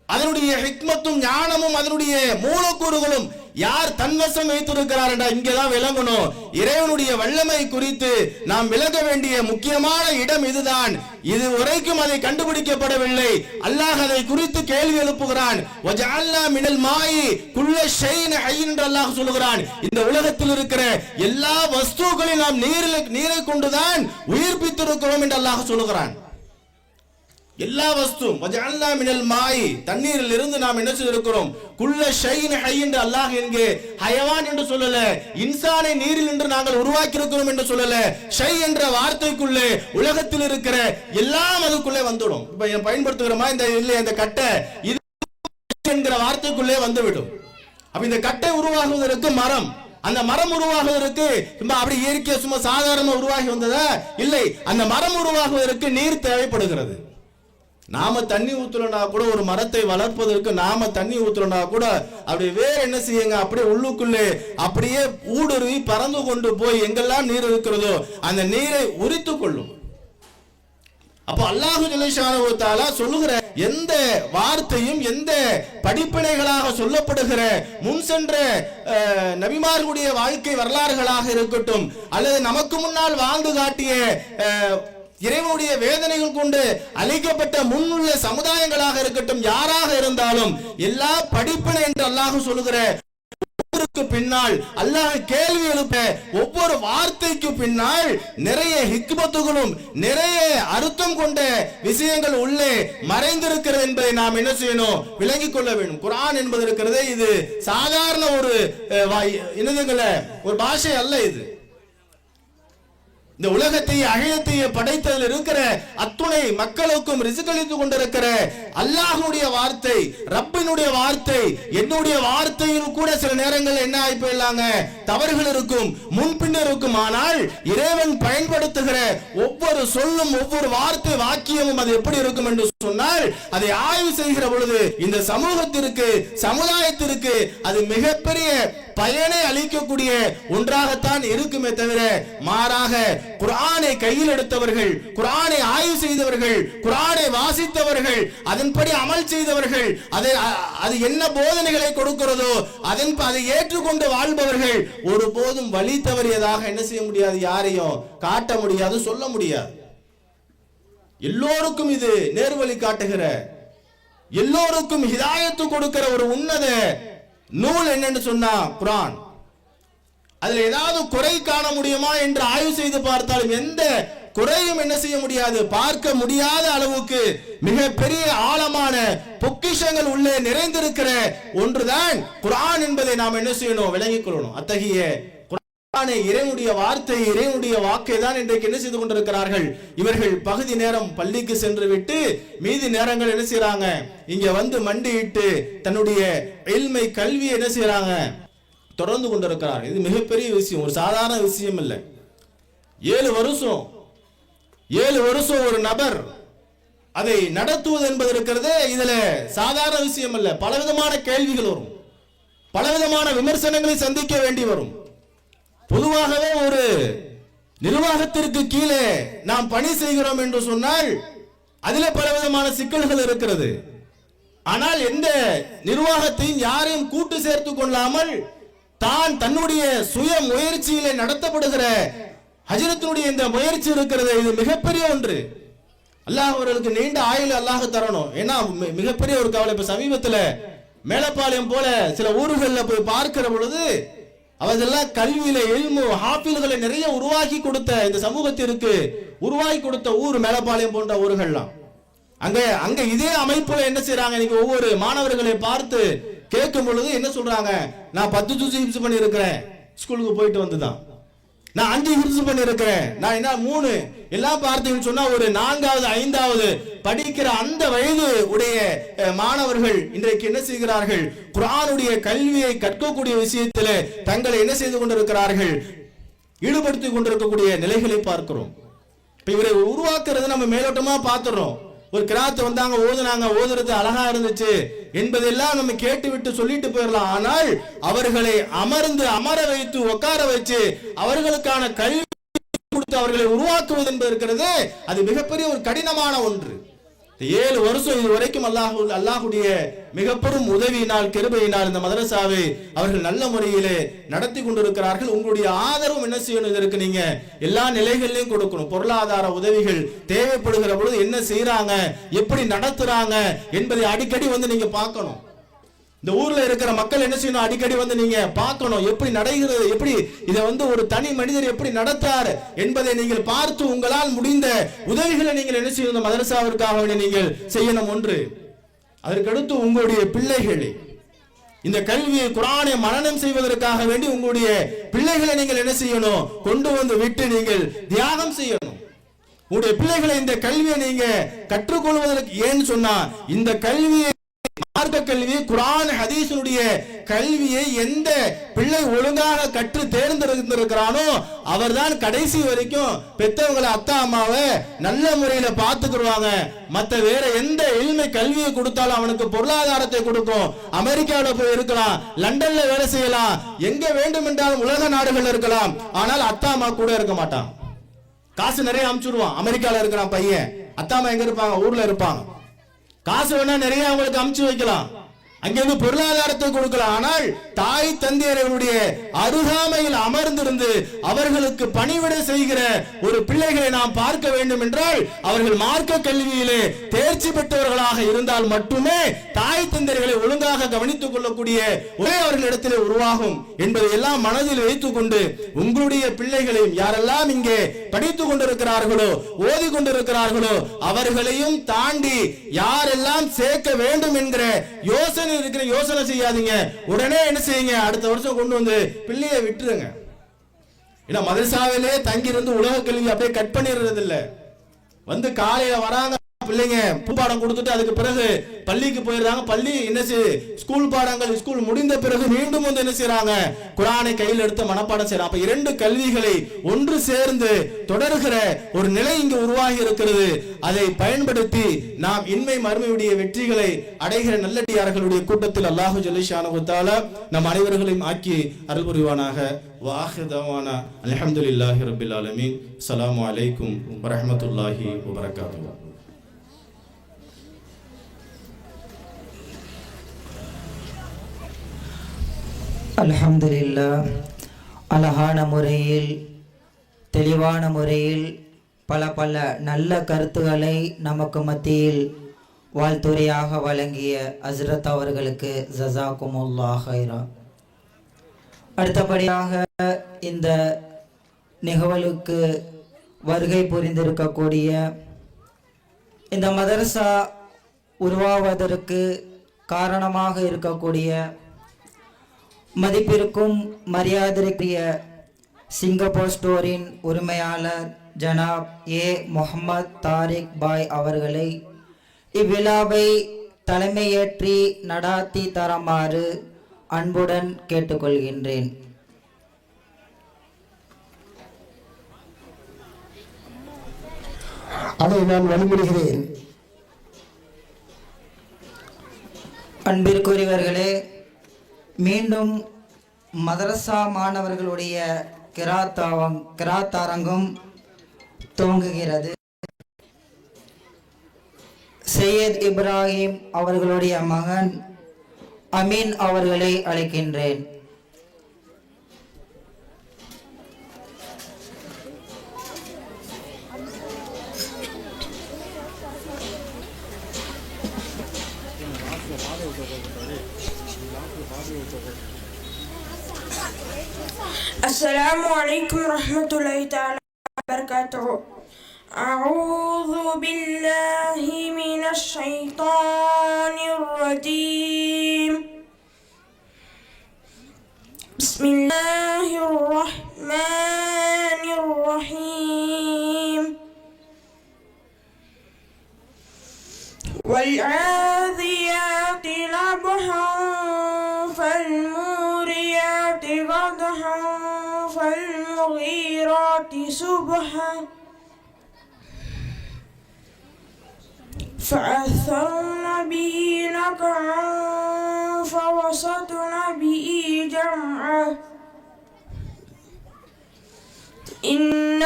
அதனுடைய ஹிக்மத்தும் ஞானமும் அதனுடைய மூலக்கூறுகளும் யார் தன்வசம் வைத்திருக்கிறார் என்றால் இங்கேதான் விளங்கணும். இறைவனுடைய வல்லமை குறித்து நாம் விளங்க வேண்டிய முக்கியமான இடம் இதுதான். இது வரைக்கும் அதை கண்டுபிடிக்கப்படவில்லை. அல்லாஹ் அதை குறித்து கேள்வி எழுப்புகிறான். வஜஅல்னா மினல் மாயி குல்ல ஷைஇன் ஹய்யின் என்று அல்லாஹ் சொல்கிறான். இந்த உலகத்தில் இருக்கிற எல்லா வஸ்துக்களையும் நாம் நீரை கொண்டுதான் உயிர்ப்பித்திருக்கிறோம் என்று அல்லாஹ் சொல்கிறான். எல்லா வஸ்தும் வஜஅல்னா மினல் மாயி, தண்ணீரில் இருந்து நாம் என்ன செய்திருக்கிறோம்? குல்ல ஷைஇன் ஹய் என்று அல்லாஹ் என்கே ஹயவான் என்று சொல்லல, இன்சானை நீரில் என்று நாங்கள் உருவாக்கி இருக்கிறோம் என்று சொல்லல. ஷை என்ற வார்த்தைக்குள்ளே உலகத்தில் இருக்கிற எல்லாம் அதுக்குள்ளே வந்துடும். இப்ப பயன்படுத்துகிறோமா இந்த கட்டை, இது என்கிற வார்த்தைக்குள்ளே வந்துவிடும். அப்ப இந்த கட்டை உருவாகுவதற்கு மரம், அந்த மரம் உருவாகுவதற்கு அப்படி இயற்கை சும்மா சாதாரண உருவாகி வந்ததா? இல்லை, அந்த மரம் உருவாகுவதற்கு நீர் தேவைப்படுகிறது. நாம தண்ணி ஊத்துலனா கூட, ஒரு மரத்தை வளர்ப்பதற்கு நாம தண்ணி ஊத்துலனா கூட அப்படி வேற என்ன செய்யுங்க, அப்படியே உள்ளுக்குள்ளே அப்படியே ஊடுருவி பறந்து கொண்டு போய் எங்கெல்லாம் நீர் இருக்கிறதோ அந்த நீரை உரித்து கொள்ளும். அப்போ அல்லாஹு ஜல்லஷானஹு வ தஆலா சொல்லுகிற எந்த வார்த்தையும், எந்த படிப்பினைகளாக சொல்லப்படுகிற முன் சென்ற நபிமார்களுடைய வாழ்க்கை வரலாறுகளாக இருக்கட்டும், அல்லது நமக்கு முன்னால் வாழ்ந்து காட்டிய இறைவனுடைய வேதனைகள் கொண்டு அழிக்கப்பட்ட முன்னுள்ள சமுதாயங்களாக இருக்கட்டும், யாராக இருந்தாலும் எல்லா படிப்பினை என்று அல்லாஹ் சொல்லுகிற பின்னால் அல்லாஹ் கேள்வி எழுப்ப ஒவ்வொரு வார்த்தைக்கு பின்னால் நிறைய ஹிக்மத்துகளும் நிறைய அர்த்தம் கொண்ட விஷயங்கள் உள்ளே மறைந்திருக்கிறது என்பதை நாம் என்ன செய்யணும்? விளங்கிக் கொள்ள வேண்டும். குர்ஆன் என்பது இருக்கிறது, இது சாதாரண ஒரு ஒரு பாஷை அல்ல. இது இந்த உலகத்தை அகிலத்தையே படைத்ததில் இருக்கிற அத்துணை மக்களுக்கும் ரிஸ்க்களித்து கொண்டிருக்கிற அல்லாஹ்வுடைய வார்த்தை, ரப்பினுடைய வார்த்தை. என்னுடைய வார்த்தையில் கூட சில நேரங்கள் என்ன ஆகி போயிடலாங்க, தவறுகள் இருக்கும், முன்பின் இருக்கும். ஆனால் இறைவன் பயன்படுத்துகிற ஒவ்வொரு சொல்லும், ஒவ்வொரு வார்த்தை வாக்கியமும் அது எப்படி இருக்கும் என்று சொன்னால், அதை ஆய்வு செய்கிற பொழுது இந்த சமூகத்திற்கு, சமுதாயத்திற்கு அது மிகப்பெரிய பயனை அளிக்கக்கூடிய ஒன்றாகத்தான் இருக்குமே தவிர மாறாக குர்ஆனை கையில் எடுத்தவர்கள், குர்ஆனை ஆய்வு செய்தவர்கள், குர்ஆனை வாசித்தவர்கள், அதன்படி அமல் செய்தவர்கள், அது என்ன போதனைகளை கொடுக்கிறதோ அதை ஏற்றுக்கொண்டு வாழ்பவர்கள் ஒருபோதும் வழி தவறியதாக என்ன செய்ய முடியாது, யாரையும் காட்ட முடியாது, சொல்ல முடியாது. எல்லோருக்கும் இது நேர்வழி காட்டுகிற, எல்லோருக்கும் ஹிதாயத்து கொடுக்கிற ஒரு உன்னத நூல் என்னன்னு சொன்னா குர்ஆன். அதுல ஏதாவது குறை காண முடியுமா என்று ஆய்வு செய்து பார்த்தாலும் எந்த குறையும் என்ன செய்ய முடியாது, பார்க்க முடியாத அளவுக்கு மிக பெரிய ஆழமான பொக்கிஷங்கள் உள்ளே நிறைந்திருக்கிற ஒன்றுதான் குர்ஆன் என்பதை நாம் என்ன செய்யணும், விளங்கிக் கொள்ளணும். அத்தகைய குர்ஆனை, இறைவனுடைய வார்த்தை, இறைவனுடைய வாக்கை தான் இன்றைக்கு என்ன செய்து கொண்டிருக்கிறார்கள் இவர்கள். பகுதி நேரம் பள்ளிக்கு சென்று விட்டு மீதி நேரங்கள் என்ன செய்யறாங்க, இங்க வந்து மண்டியிட்டு தன்னுடைய இல்மை கல்வியை என்ன செய்யறாங்க, தொடர்ந்து கொண்டிருக்கிறார். இது மிகப்பெரிய விஷயம், ஒரு சாதாரண விஷயம் இல்லை. 7 வருஷம் ஒரு நபர் அதை நடத்துவது என்பது இருக்கிறது, இதுல சாதாரண விஷயம் அல்ல. பலவிதமான கேள்விகள் வரும், பலவிதமான விமர்சனங்களை சந்திக்க வேண்டி வரும். பொதுவாகவே ஒரு நிர்வாகத்திற்கு கீழே நாம் பணி செய்கிறோம் என்று சொன்னால் அதிலே பலவிதமான சிக்கல்கள் இருக்கிறது. ஆனால் எந்த நிர்வாகத்தையும் யாரையும் கூட்டு சேர்த்து கொள்ளாமல் தான் தன்னுடைய சுய முயற்சியிலே நடத்தப்படுகிற ஹஜ்ரத்தினுடைய இந்த முயற்சி இருக்கிறது, இது மிகப்பெரிய ஒன்று. அல்லாஹ் அவர்களுக்கு நீண்ட ஆயுள் அல்லாஹ் தரணும். ஏன்னா மிகப்பெரிய ஒரு கவலை. இப்ப சமீபத்தில் மேலப்பாளையம் போல சில ஊர்களில் போய் பார்க்கிற பொழுது அவர்களெல்லாம் கல்வியில இல்மு ஹாஃபில்களை நிறைய உருவாக்கி கொடுத்த இந்த சமூகத்திற்கு உருவாக்கி கொடுத்த ஊர் மேலப்பாளையம் போன்ற ஊர்கள்லாம். அங்க இதே அமைப்புல என்ன செய்யறாங்க, இன்னைக்கு ஒவ்வொரு மாணவர்களை பார்த்து கேட்கும் பொழுது என்ன சொல்றாங்க, நான் 10 ஜூஸ் ஹிப்ஸ் பண்ணி இருக்கிறேன், ஸ்கூலுக்கு போயிட்டு வந்துதான். நான் 5 ஹிப்ஸ் பண்ணி இருக்கிறேன், நான் என்ன 3 எல்லாம் பார்த்தீங்கன்னு சொன்னா ஒரு 4வது 5வது படிக்கிற அந்த வயது உடைய மாணவர்கள் இன்றைக்கு என்ன செய்கிறார்கள், குர்ஆனுடைய கல்வியை கற்கக்கூடிய விஷயத்தில் தங்களை என்ன செய்து கொண்டிருக்கிறார்கள், ஈடுபடுத்திக் கொண்டிருக்கக்கூடிய நிலைகளை பார்க்கிறோம். இப்ப இவரை உருவாக்குறது நம்ம மேலோட்டமா பார்த்துறோம். ஒரு கிராத்து வந்தாங்க, ஓதுனாங்க, ஓதுறது அழகா இருந்துச்சு என்பதெல்லாம் நம்ம கேட்டு விட்டு சொல்லிட்டு போயிடலாம். ஆனால் அவர்களை அமர வைத்து உட்கார வச்சு அவர்களுக்கான கல்வி கொடுத்து அவர்களை உருவாக்குவது என்பது இருக்கிறது, அது மிகப்பெரிய ஒரு கடினமான ஒன்று. 7 வருஷம் இதுவரைக்கும் அல்லாஹுடைய மிக பெரும் உதவியினால், கிருபையினால் இந்த மதரசாவை அவர்கள் நல்ல முறையிலே நடத்தி கொண்டிருக்கிறார்கள். உங்களுடைய ஆதரவும் என்ன செய்யணும், இதற்கு நீங்க எல்லா நிலைகளிலும் கொடுக்கணும். பொருளாதார உதவிகள் தேவைப்படுகிற பொழுது என்ன செய்யறாங்க, எப்படி நடத்துறாங்க என்பதை அடிக்கடி வந்து நீங்க பார்க்கணும். இந்த ஊர்ல இருக்கிற மக்கள் என்ன செய்யணும், அடிக்கடி வந்து நீங்க பார்க்கணும், எப்படி நடக்கிறது, எப்படி இதை வந்து ஒரு தனி மனிதர் எப்படி நடத்தார் என்பதை நீங்கள் பார்த்து உங்களால் முடிந்த உதவிகளை நீங்கள் என்ன செய்யணும், மதரசாவிற்காக நீங்கள் செய்யணும். ஒன்று. அதற்கடுத்து உங்களுடைய பிள்ளைகளை இந்த கல்வியை குர்ஆனை மனனம் செய்வதற்காக வேண்டி உங்களுடைய பிள்ளைகளை நீங்கள் என்ன செய்யணும், கொண்டு வந்து விட்டு நீங்கள் தியாகம் செய்யணும். உங்களுடைய பிள்ளைகளை இந்த கல்வியை நீங்க கற்றுக்கொள்வதற்கு, ஏன்னு சொன்னா இந்த கல்வியை, மார்க்க கல்வி, குர்ஆன் ஹதீஸுடைய கல்வியை எந்த பிள்ளை ஒழுங்காக கற்று தேர்ந்தெடுத்திருக்கிறானோ அவர்தான் கடைசி வரைக்கும் பெற்றவங்களை, அத்தா அம்மாவை நல்ல முறையில பார்த்துக்குருவாங்க. மற்ற வேற எந்த இல்மை கல்வியை கொடுத்தாலும் அவனுக்கு பொருளாதாரத்தை கொடுக்கும். அமெரிக்காவில் போய் இருக்கலாம், லண்டன்ல வேலை செய்யலாம், எங்க வேண்டும் என்றாலும் உலக நாடுகள் இருக்கலாம். ஆனால் அத்தா அம்மா கூட இருக்க மாட்டான். காசு நிறைய அமுச்சுடுவான். அமெரிக்கால இருக்கிறான் பையன், அத்தா அம்மா எங்க இருப்பாங்க, ஊர்ல இருப்பாங்க. காசு வேணா நிறைய அவங்களுக்கு அமுச்சு வைக்கலாம், அங்கிருந்து பொருளாதாரத்தை கொடுக்கலாம். ஆனால் தாய் தந்தையர்களுடைய அருகாமையில் அமர்ந்திருந்து அவர்களுக்கு பணிவிடை செய்கிற ஒரு பிள்ளைகளை நாம் பார்க்க வேண்டும் என்றால் அவர்கள் மார்க்க கல்வியிலே தேர்ச்சி பெற்றவர்களாக இருந்தால் மட்டுமே தாய் தந்தையர்களை ஒழுங்காக கவனித்துக் கொள்ளக்கூடிய ஒரே அவர்களிடத்திலே உருவாகும் என்பதை எல்லாம் மனதில் வைத்துக் கொண்டு உங்களுடைய பிள்ளைகளையும் யாரெல்லாம் இங்கே படித்துக் கொண்டிருக்கிறார்களோ, ஓதி கொண்டிருக்கிறார்களோ, அவர்களையும் தாண்டி யாரெல்லாம் சேர்க்க வேண்டும் என்கிற யோசனை செய்யாதீங்க. உடனே என்ன செய்யுங்க, அடுத்த வருஷம் கொண்டு வந்து பிள்ளையை விட்டுருங்க. ஏன்னா மதரசாவிலே தங்கி இருந்து உலக கல்வி அப்படியே கட் பண்ணிடுறது இல்ல. வந்து காலையில வராங்க பிள்ளைங்க, பூப்பாடம் கொடுத்துட்டு அதுக்கு பிறகு பள்ளிக்கு போயிடுறாங்க. பள்ளி என்ன ஸ்கூல் பாடங்கள், ஸ்கூல் முடிந்த பிறகு மீண்டும் வந்து என்ன செய்யறாங்க, குர்ஆனை கையில் எடுத்து மனப்பாடம் செய்யறாங்க. அப்ப 2 கல்விகளை ஒன்று சேர்ந்து தொடர்கிற ஒரு நிலை இங்கு உருவாகி இருக்கிறது. அதை பயன்படுத்தி நாம் இன்மை மறுமையுடைய வெற்றிகளை அடைகிற நல்லடியார்களுடைய கூட்டத்தில் அல்லாஹு ஜல்லிஷானஹு தஆலா நம் அனைவர்களையும் ஆக்கி அருள் புரிவானாக. வாஹிர் தவானா அல்ஹம்துலில்லாஹி ரப்பில் ஆலமீன். அஸ்ஸலாமு அலைக்கும் வரஹ்மத்துல்லாஹி வபரகாத்துஹு. அல்ஹம்துலில்லாஹ். அழகான முறையில், தெளிவான முறையில் பல நல்ல கருத்துக்களை நமக்கு மத்தியில் வாழ்த்துரையாக வழங்கிய ஹஸ்ரத் அவர்களுக்கு ஜஸாக்குமுல்லாஹ் ஹைரா. அடுத்தபடியாக இந்த நிகழ்வுக்கு வருகை புரிந்திருக்கக்கூடிய இந்த மதரசா உருவாவதற்கு காரணமாக இருக்கக்கூடிய மதிப்பிற்கும் மரியாதைக்குரிய சிங்கப்பூர் ஸ்டோரின் உரிமையாளர் ஜனாப் ஏ முகமது தாரிக் பாய் அவர்களை இவ்விழாவை தலைமையேற்றி நடாத்தி தருமாறு அன்புடன் கேட்டுக்கொள்கின்றேன். அதை நான் வழிபடுகிறேன். அன்பிற்குரியவர்களே, மீண்டும் மதரசா மாணவர்களுடைய கிராத்தாரங்கம் துவங்குகிறது. சையத் இப்ராஹிம் அவர்களுடைய மகன் அமீன் அவர்களை அழைக்கின்றேன். السلام عليكم ورحمة الله تعالى وبركاته. أعوذ بالله من الشيطان الرجيم. بسم الله الرحمن الرحيم. والعاذيات ضبحا فالموريات قدحا فالمغيرات صبحا فأثرن به نقعا فوسطن به جمعا إن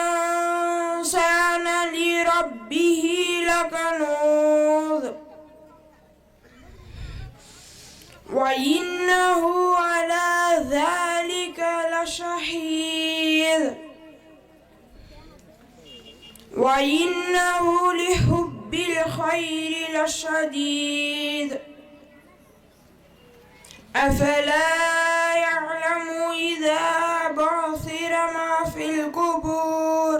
الإنسان لربه لكنود وإنه على ذلك لشهيد وإنه لحب الخير لشديد أفلا يعلم إذا بعثر ما في القبور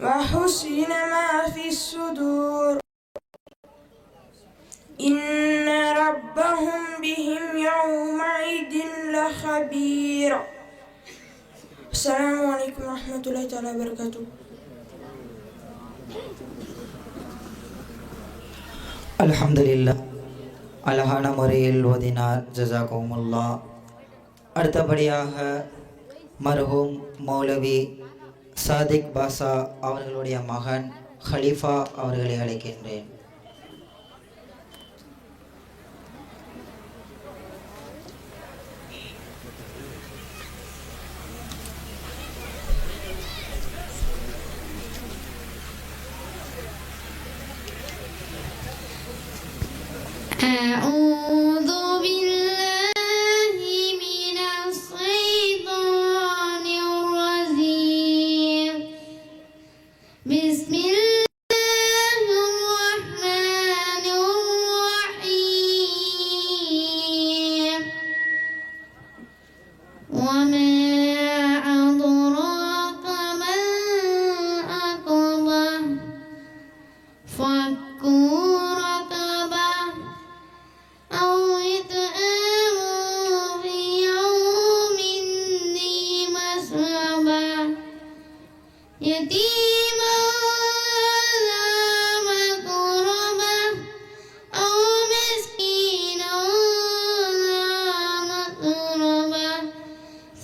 وحسن ما في الصدور إن ربهم بهم يومئذ لخبير. السلام عليكم ورحمة الله تعالى وبركاته. அல்ஹம்துலில்லாஹ். அழகான முறையில் ஓதினார், ஜஸாகுமுல்லா. அடுத்தபடியாக மர்ஹூம் மௌலவி சாதிக் பாஷா அவர்களுடைய மகன் ஹலீஃபா அவர்களை அழைக்கின்றேன். أعوذ بالله من الشيطان الرجيم. بسم الله الرحمن الرحيم. وما أدراك ما العقبة فك رقبة أو إطعام في يوم ذي مسغبة يتيما ذا مقربة أو مسكينا ذا متربة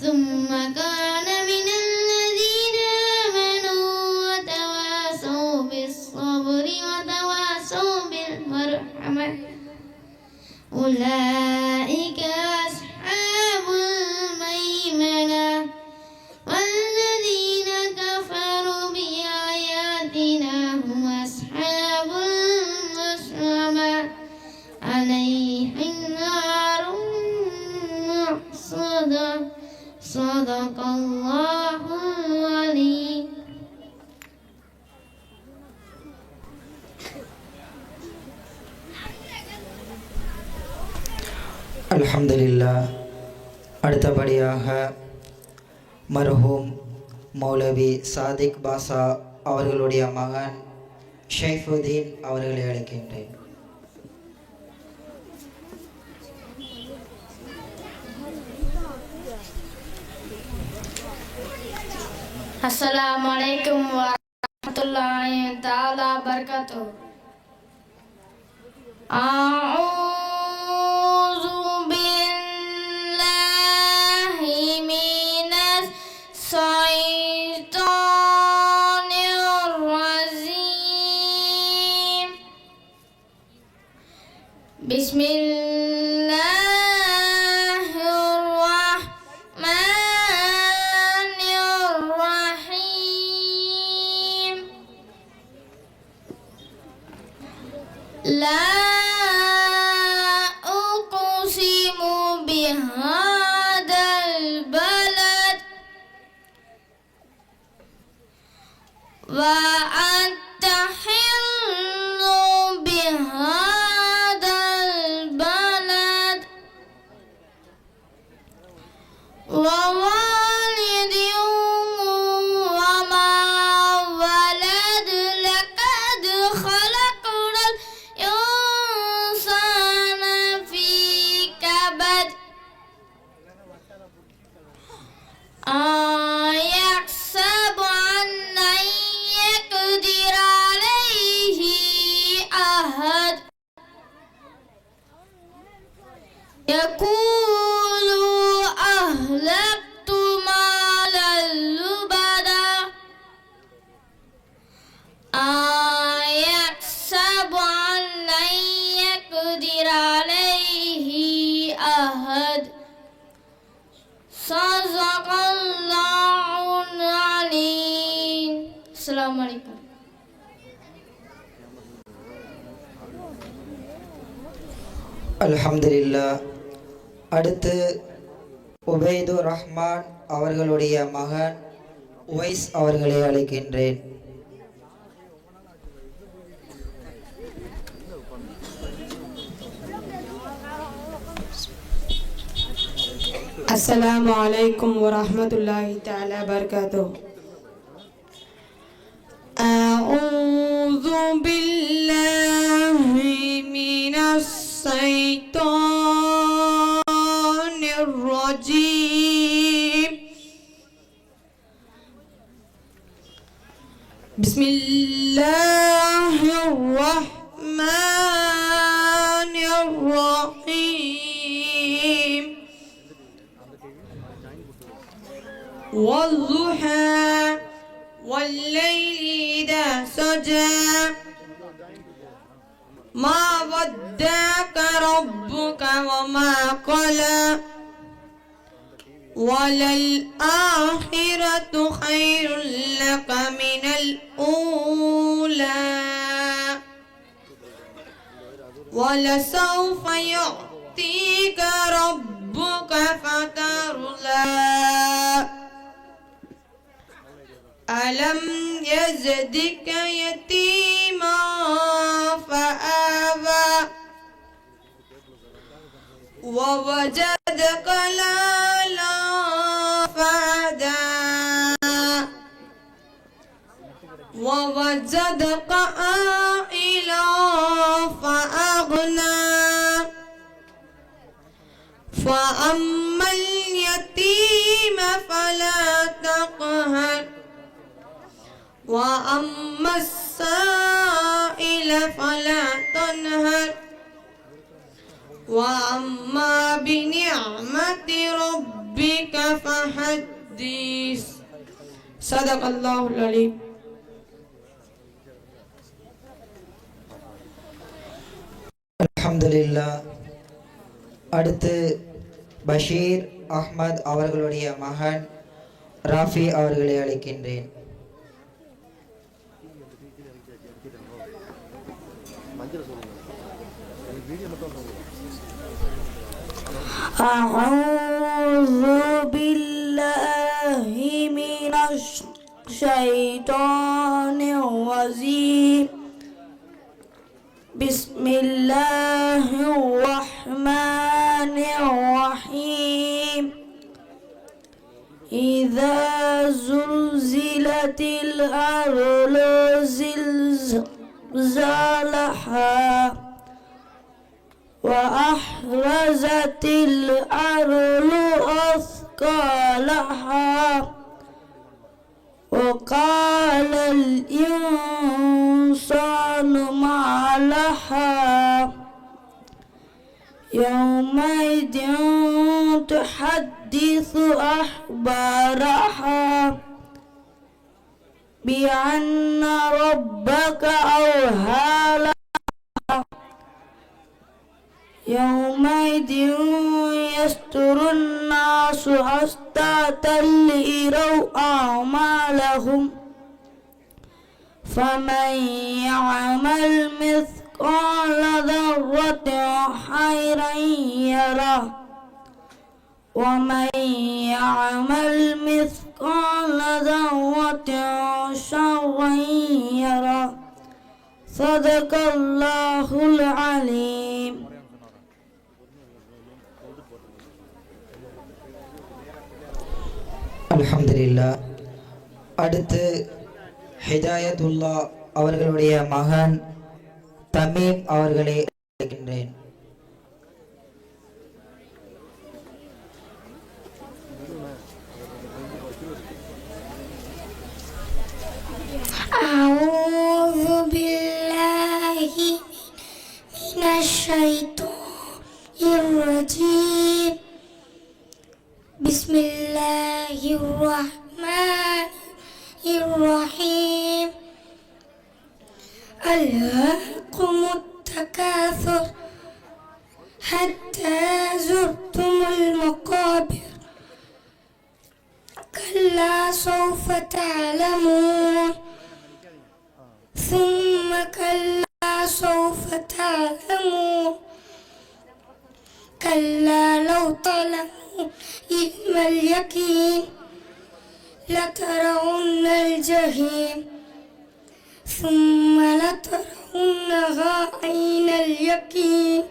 ثم كان من الذين آمنوا وتواصوا بالصبر وتواصوا بالمرحمة أولئك أصحاب الميمنة والذين كفروا بآياتنا هم أصحاب المشأمة عليهم نار مؤصدة صدق الله العليم. அல்ஹம்துலில்லாஹ். அடுத்தபடியாக மர்ஹூம் மௌலவி சாதிக் பாஷா அவர்களுடைய மகன் ஷைஃபுதீன் அவர்களை அழைக்கின்றேன். Assalamualaikum warahmatullahi taala wabarakatuh. A'udzu billahi minas syaitonir rajim. Bismillahirrahmanirrahim. La uqsimu bihadzal balad wa anta hillu bihadzal balad wa walidin wa ma walad laqad khalaqnal insana fi kabad ayahsabu anna yaqdir alayhi ahad yaqulu ahlaktu malan lubada ayahsabu anna yaqdir alayhi ahad. Sadaqallahul alim. Assalamualaikum. அல்ஹம்துலில்லாஹ். அடுத்து உபைதுர் ரஹ்மான் அவர்களுடைய மகன் உவைஸ் அவர்களை அழைக்கின்றேன். Assalamu alaikum warahmatullahi ta'ala wabarakatuh. A'udzu billahi minas syaitonir rajim. Bismillahirrahmanirrahim. والضحى والليل إذا سجى ما ودعك ربك وما قلى وللآخرة خير لك من الأولى ولسوف يعطيك ربك فترضى ألم يجدك يتيما فآوى ووجدك ضالا فهدى ووجدك عائلا فأغنى فأما اليتيم فلا تقهر وأما السائل فلا تنهر وأما بنعمة ربك فحدث. صدق الله العليم. அல்ஹம்துலில்லாஹ். அடுத்து பஷீர் அஹ்மத் அவர்களுடைய மகன் ராஃபி அவர்களை அழைக்கின்றேன். أعوذ بالله من الشيطان الرجيم. بسم الله الرحمن الرحيم. إذا زلزلت الأرض زلزالها وأحرزت الأرض أثقالها وقال الإنسان ما لها يومئذ تحدث أخبارها بأن ربك أوحى لها يومئذ يصدر الناس أشتاتا ليروا أعمالهم فمن يعمل مثقال ذرة خيرا يره ومن يعمل مثقال ذرة شرا يره صدق الله العليم. அல்ஹம்துலில்லாஹ். அடுத்து ஹிதாயத்துல்லா அவர்களுடைய மகன் தமீம் அவர்களை அழைக்கின்றேன். أعوذ بالله من الشيطان الرجيم. بسم الله الرحمن الرحيم. ألهاكم التكاثر حتى زرتم المقابر كلا سوف تعلمون ثم كلا سوف تعلمون كلا لو تعلمون علم اليقين لترون الجحيم ثم لترونها عين اليقين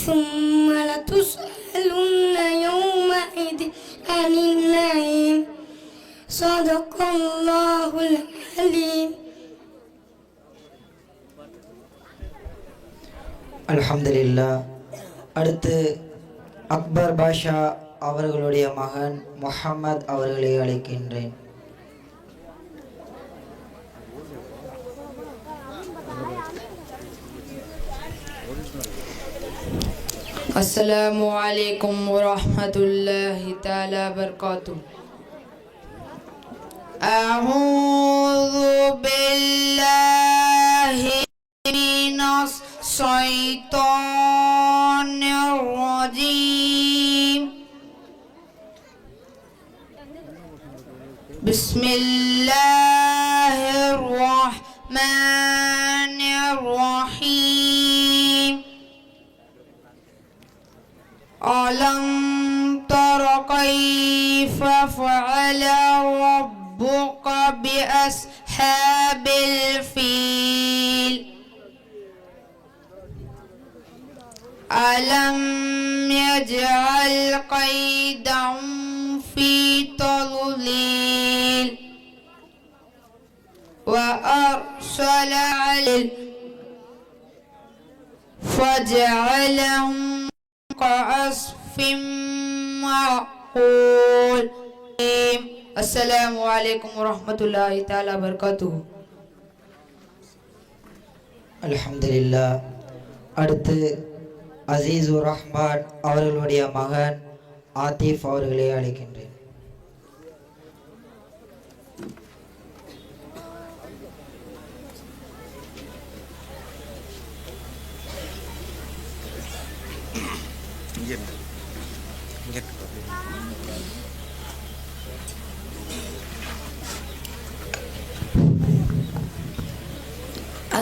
ثم لتسألن يومئذ عن النعيم صدق الله العليم. அல்ஹம்துலில்லாஹ். அடுத்து அக்பர் பாஷா அவர்களுடைய மகன் முஹம்மத் அவர்களை அழைக்கின்றேன். अस्सलामु अलैकुम वरहमतुल्लाहि ताला बरकातुहू. अऊज़ु बिल्लाहि मिनश शैतानिर रजीम. बिस्मिल्लाहिर रहमानिर रहीम. ألم تر كيف فعل ربك بأصحاب الفيل ألم يجعل كيدهم في تضليل وأرسل عليهم فجعلهم كعصف معقول. السلام عليكم ورحمة الله تعالى وبركاته. அல்ஹம்துலில்லாஹ். அடுத்து அசீசுர் ரஹ்மான் அவர்களுடைய மகன் ஆத்திஃப் அவர்களை அழைக்கின்றேன்.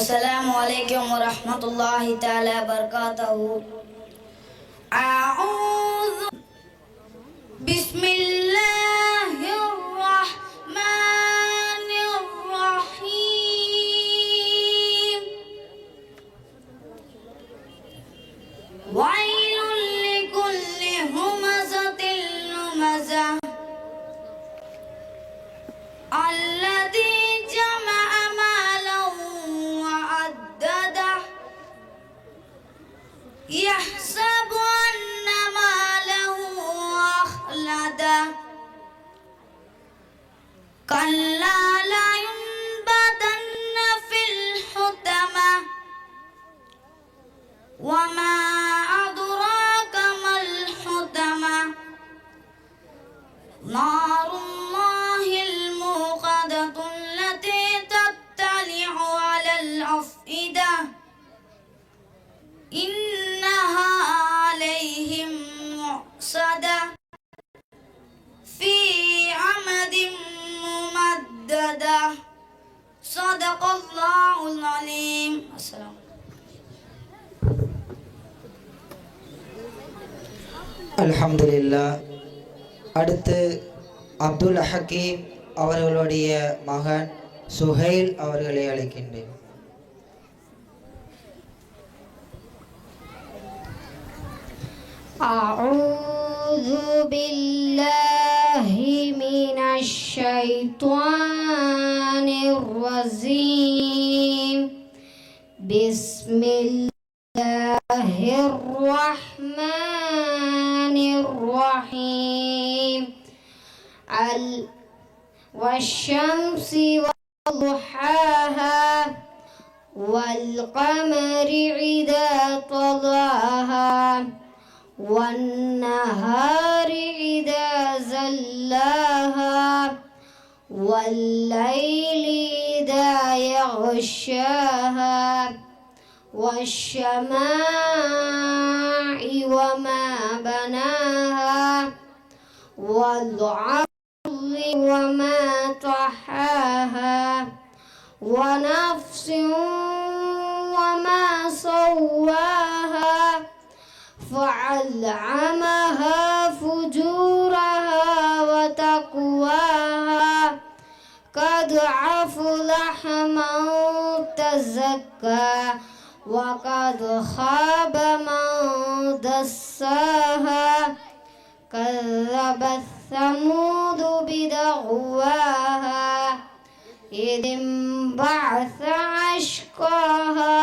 السلام عليكم ورحمة الله تعالى وبركاته. أعوذ بسم الله الرحمن الرحيم. ويل لكل همزة لمزة نار الله الموقدة التي تطلع على الأفئدة إنها عليهم مؤصدة في عمد ممددة صدق الله العليم. السلام. அல்ஹம்துலில்லாஹ். அடுத்து அப்துல் ஹக்கீம் அவர்களுடைய மகன் சுஹைல் அவர்களை அழைக்கின்றேன். أعوذ بالله من الشيطان الرجيم. بسم الله الرحمن الرحيم. والشمس وضحاها والقمر إذا طلاها والنهار إذا زلاها والليل إذا يغشاها والسماء وما بناها والأرض وما طحاها ونفس وما سواها فألهمها فجورها وتقواها قد أفلح من تزكى وقد خاب من دساها كذبت ثمود بدعواها إذ انبعث أشقاها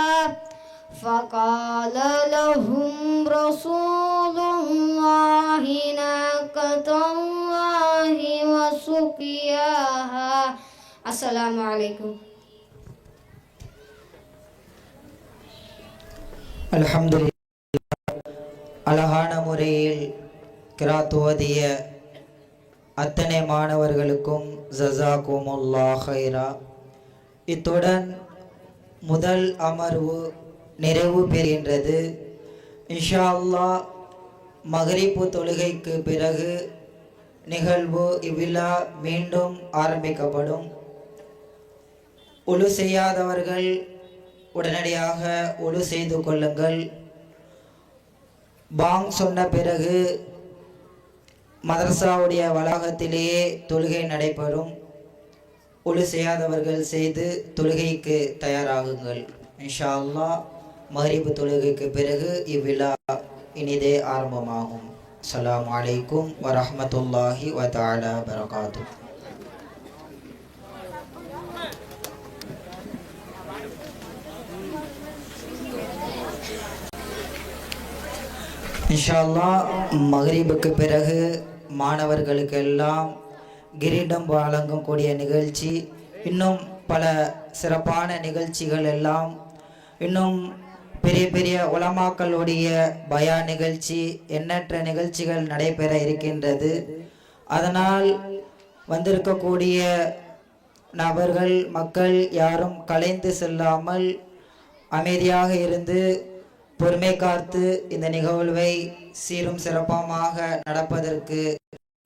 فقال لهم رسول الله ناقة الله وسقياها. السلام عليكم. அல்ஹம்துலில்லாஹ். அழகான முறையில் கிராத் ஓதிய அத்தனை மாணவர்களுக்கும் ஜஸாகுமுல்லாஹ் ஹைரா. இத்துடன் முதல் அமர்வு நிறைவு பெறுகின்றது. இன்ஷா அல்லாஹ் மக்ரிபு தொழுகைக்கு பிறகு நிகழ்வு இவ்விழா மீண்டும் ஆரம்பிக்கப்படும். ஒழு செய்யாதவர்கள் உடனடியாக ஒழு செய்து கொள்ளுங்கள். பாங் சொன்ன பிறகு மதரசாவுடைய வளாகத்திலேயே தொழுகை நடைபெறும். ஒழு செய்யாதவர்கள் செய்து தொழுகைக்கு தயாராகுங்கள். இன்ஷா அல்லாஹ் மக்ரிபு தொழுகைக்கு பிறகு இவ்விழா இனிதே ஆரம்பமாகும். அஸ்ஸலாமு அலைக்கும் வரஹ்மத்துல்லாஹி வ தஆலா பரகாத்துஹு. இன்ஷா அல்லாஹ் மக்ரிபுக்கு பிறகு மாணவர்களுக்கெல்லாம் கிரீடம் வழங்கக்கூடிய நிகழ்ச்சி, இன்னும் பல சிறப்பான நிகழ்ச்சிகள் எல்லாம், இன்னும் பெரிய பெரிய உலமாக்களுடைய பயா நிகழ்ச்சி, எண்ணற்ற நிகழ்ச்சிகள் நடைபெற இருக்கின்றது. அதனால் வந்திருக்கக்கூடிய நபர்கள் மக்கள் யாரும் கலைந்து செல்லாமல் அமைதியாக இருந்து பொறுமை காத்து இந்த நிகழ்வை சீரும் சிறப்பமாக நடப்பதற்கு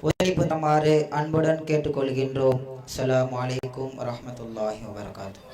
ஒத்துழைப்பு தருமாறு அன்புடன் கேட்டுக்கொள்கின்றோம். அஸ்ஸலாமு அலைக்கும் வரஹ்மத்துல்லாஹி வபரகாத்துஹு.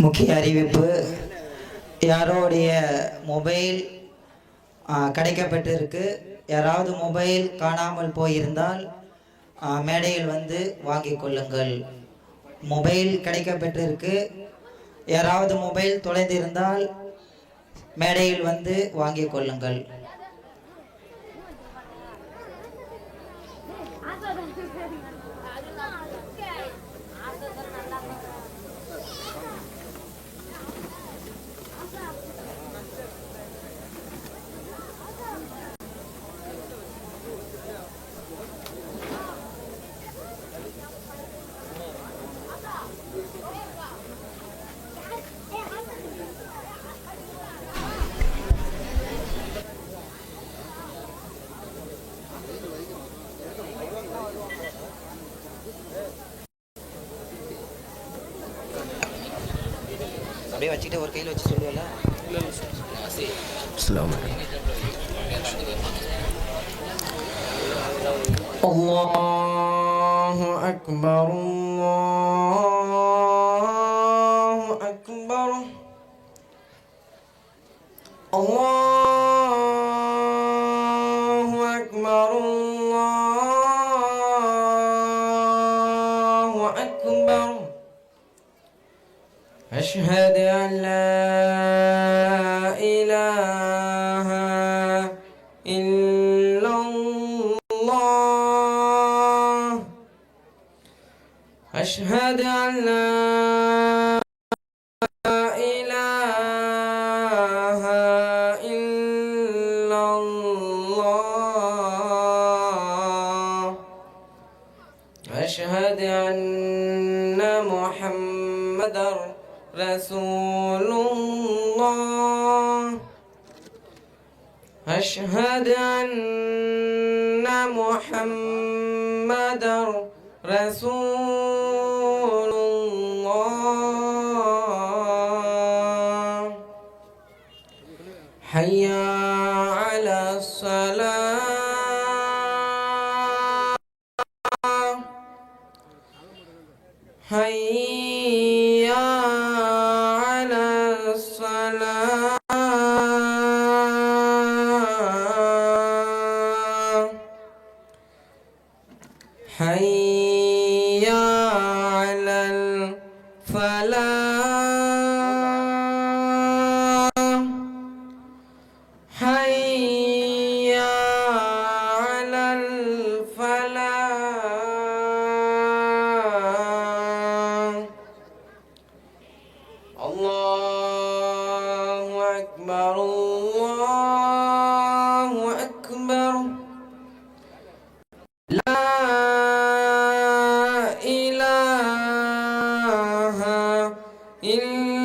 முக்கிய அறிவிப்பு, யாரோடைய மொபைல் கிடைக்கப்பட்டிருக்கு, யாராவது மொபைல் காணாமல் போயிருந்தால் மேடையில் வந்து வாங்கிக் கொள்ளுங்கள். மொபைல் கிடைக்கப்பட்டிருக்கு, யாராவது மொபைல் தொலைந்திருந்தால் மேடையில் வந்து வாங்கிக் கொள்ளுங்கள். அப்படியே வச்சுக்கிட்டு ஒரு கையில் வச்சு சொல்லுவல. அல்லாஹு அக்பர் அல்லாஹு அக்பர் அல்லாஹு அக்பர் அல்லாஹு அக்பர். أشهد أن لا إله إلا الله. أشهد أن لا إله إلا الله. أشهد أن محمدًا رسول الله. أشهد أن محمدًا رسول الله. حي على الصلاة. حي على الصلاة. حي على الفلاح. حي على الفلاح. الله أكبر الله أكبر. لا إله إلا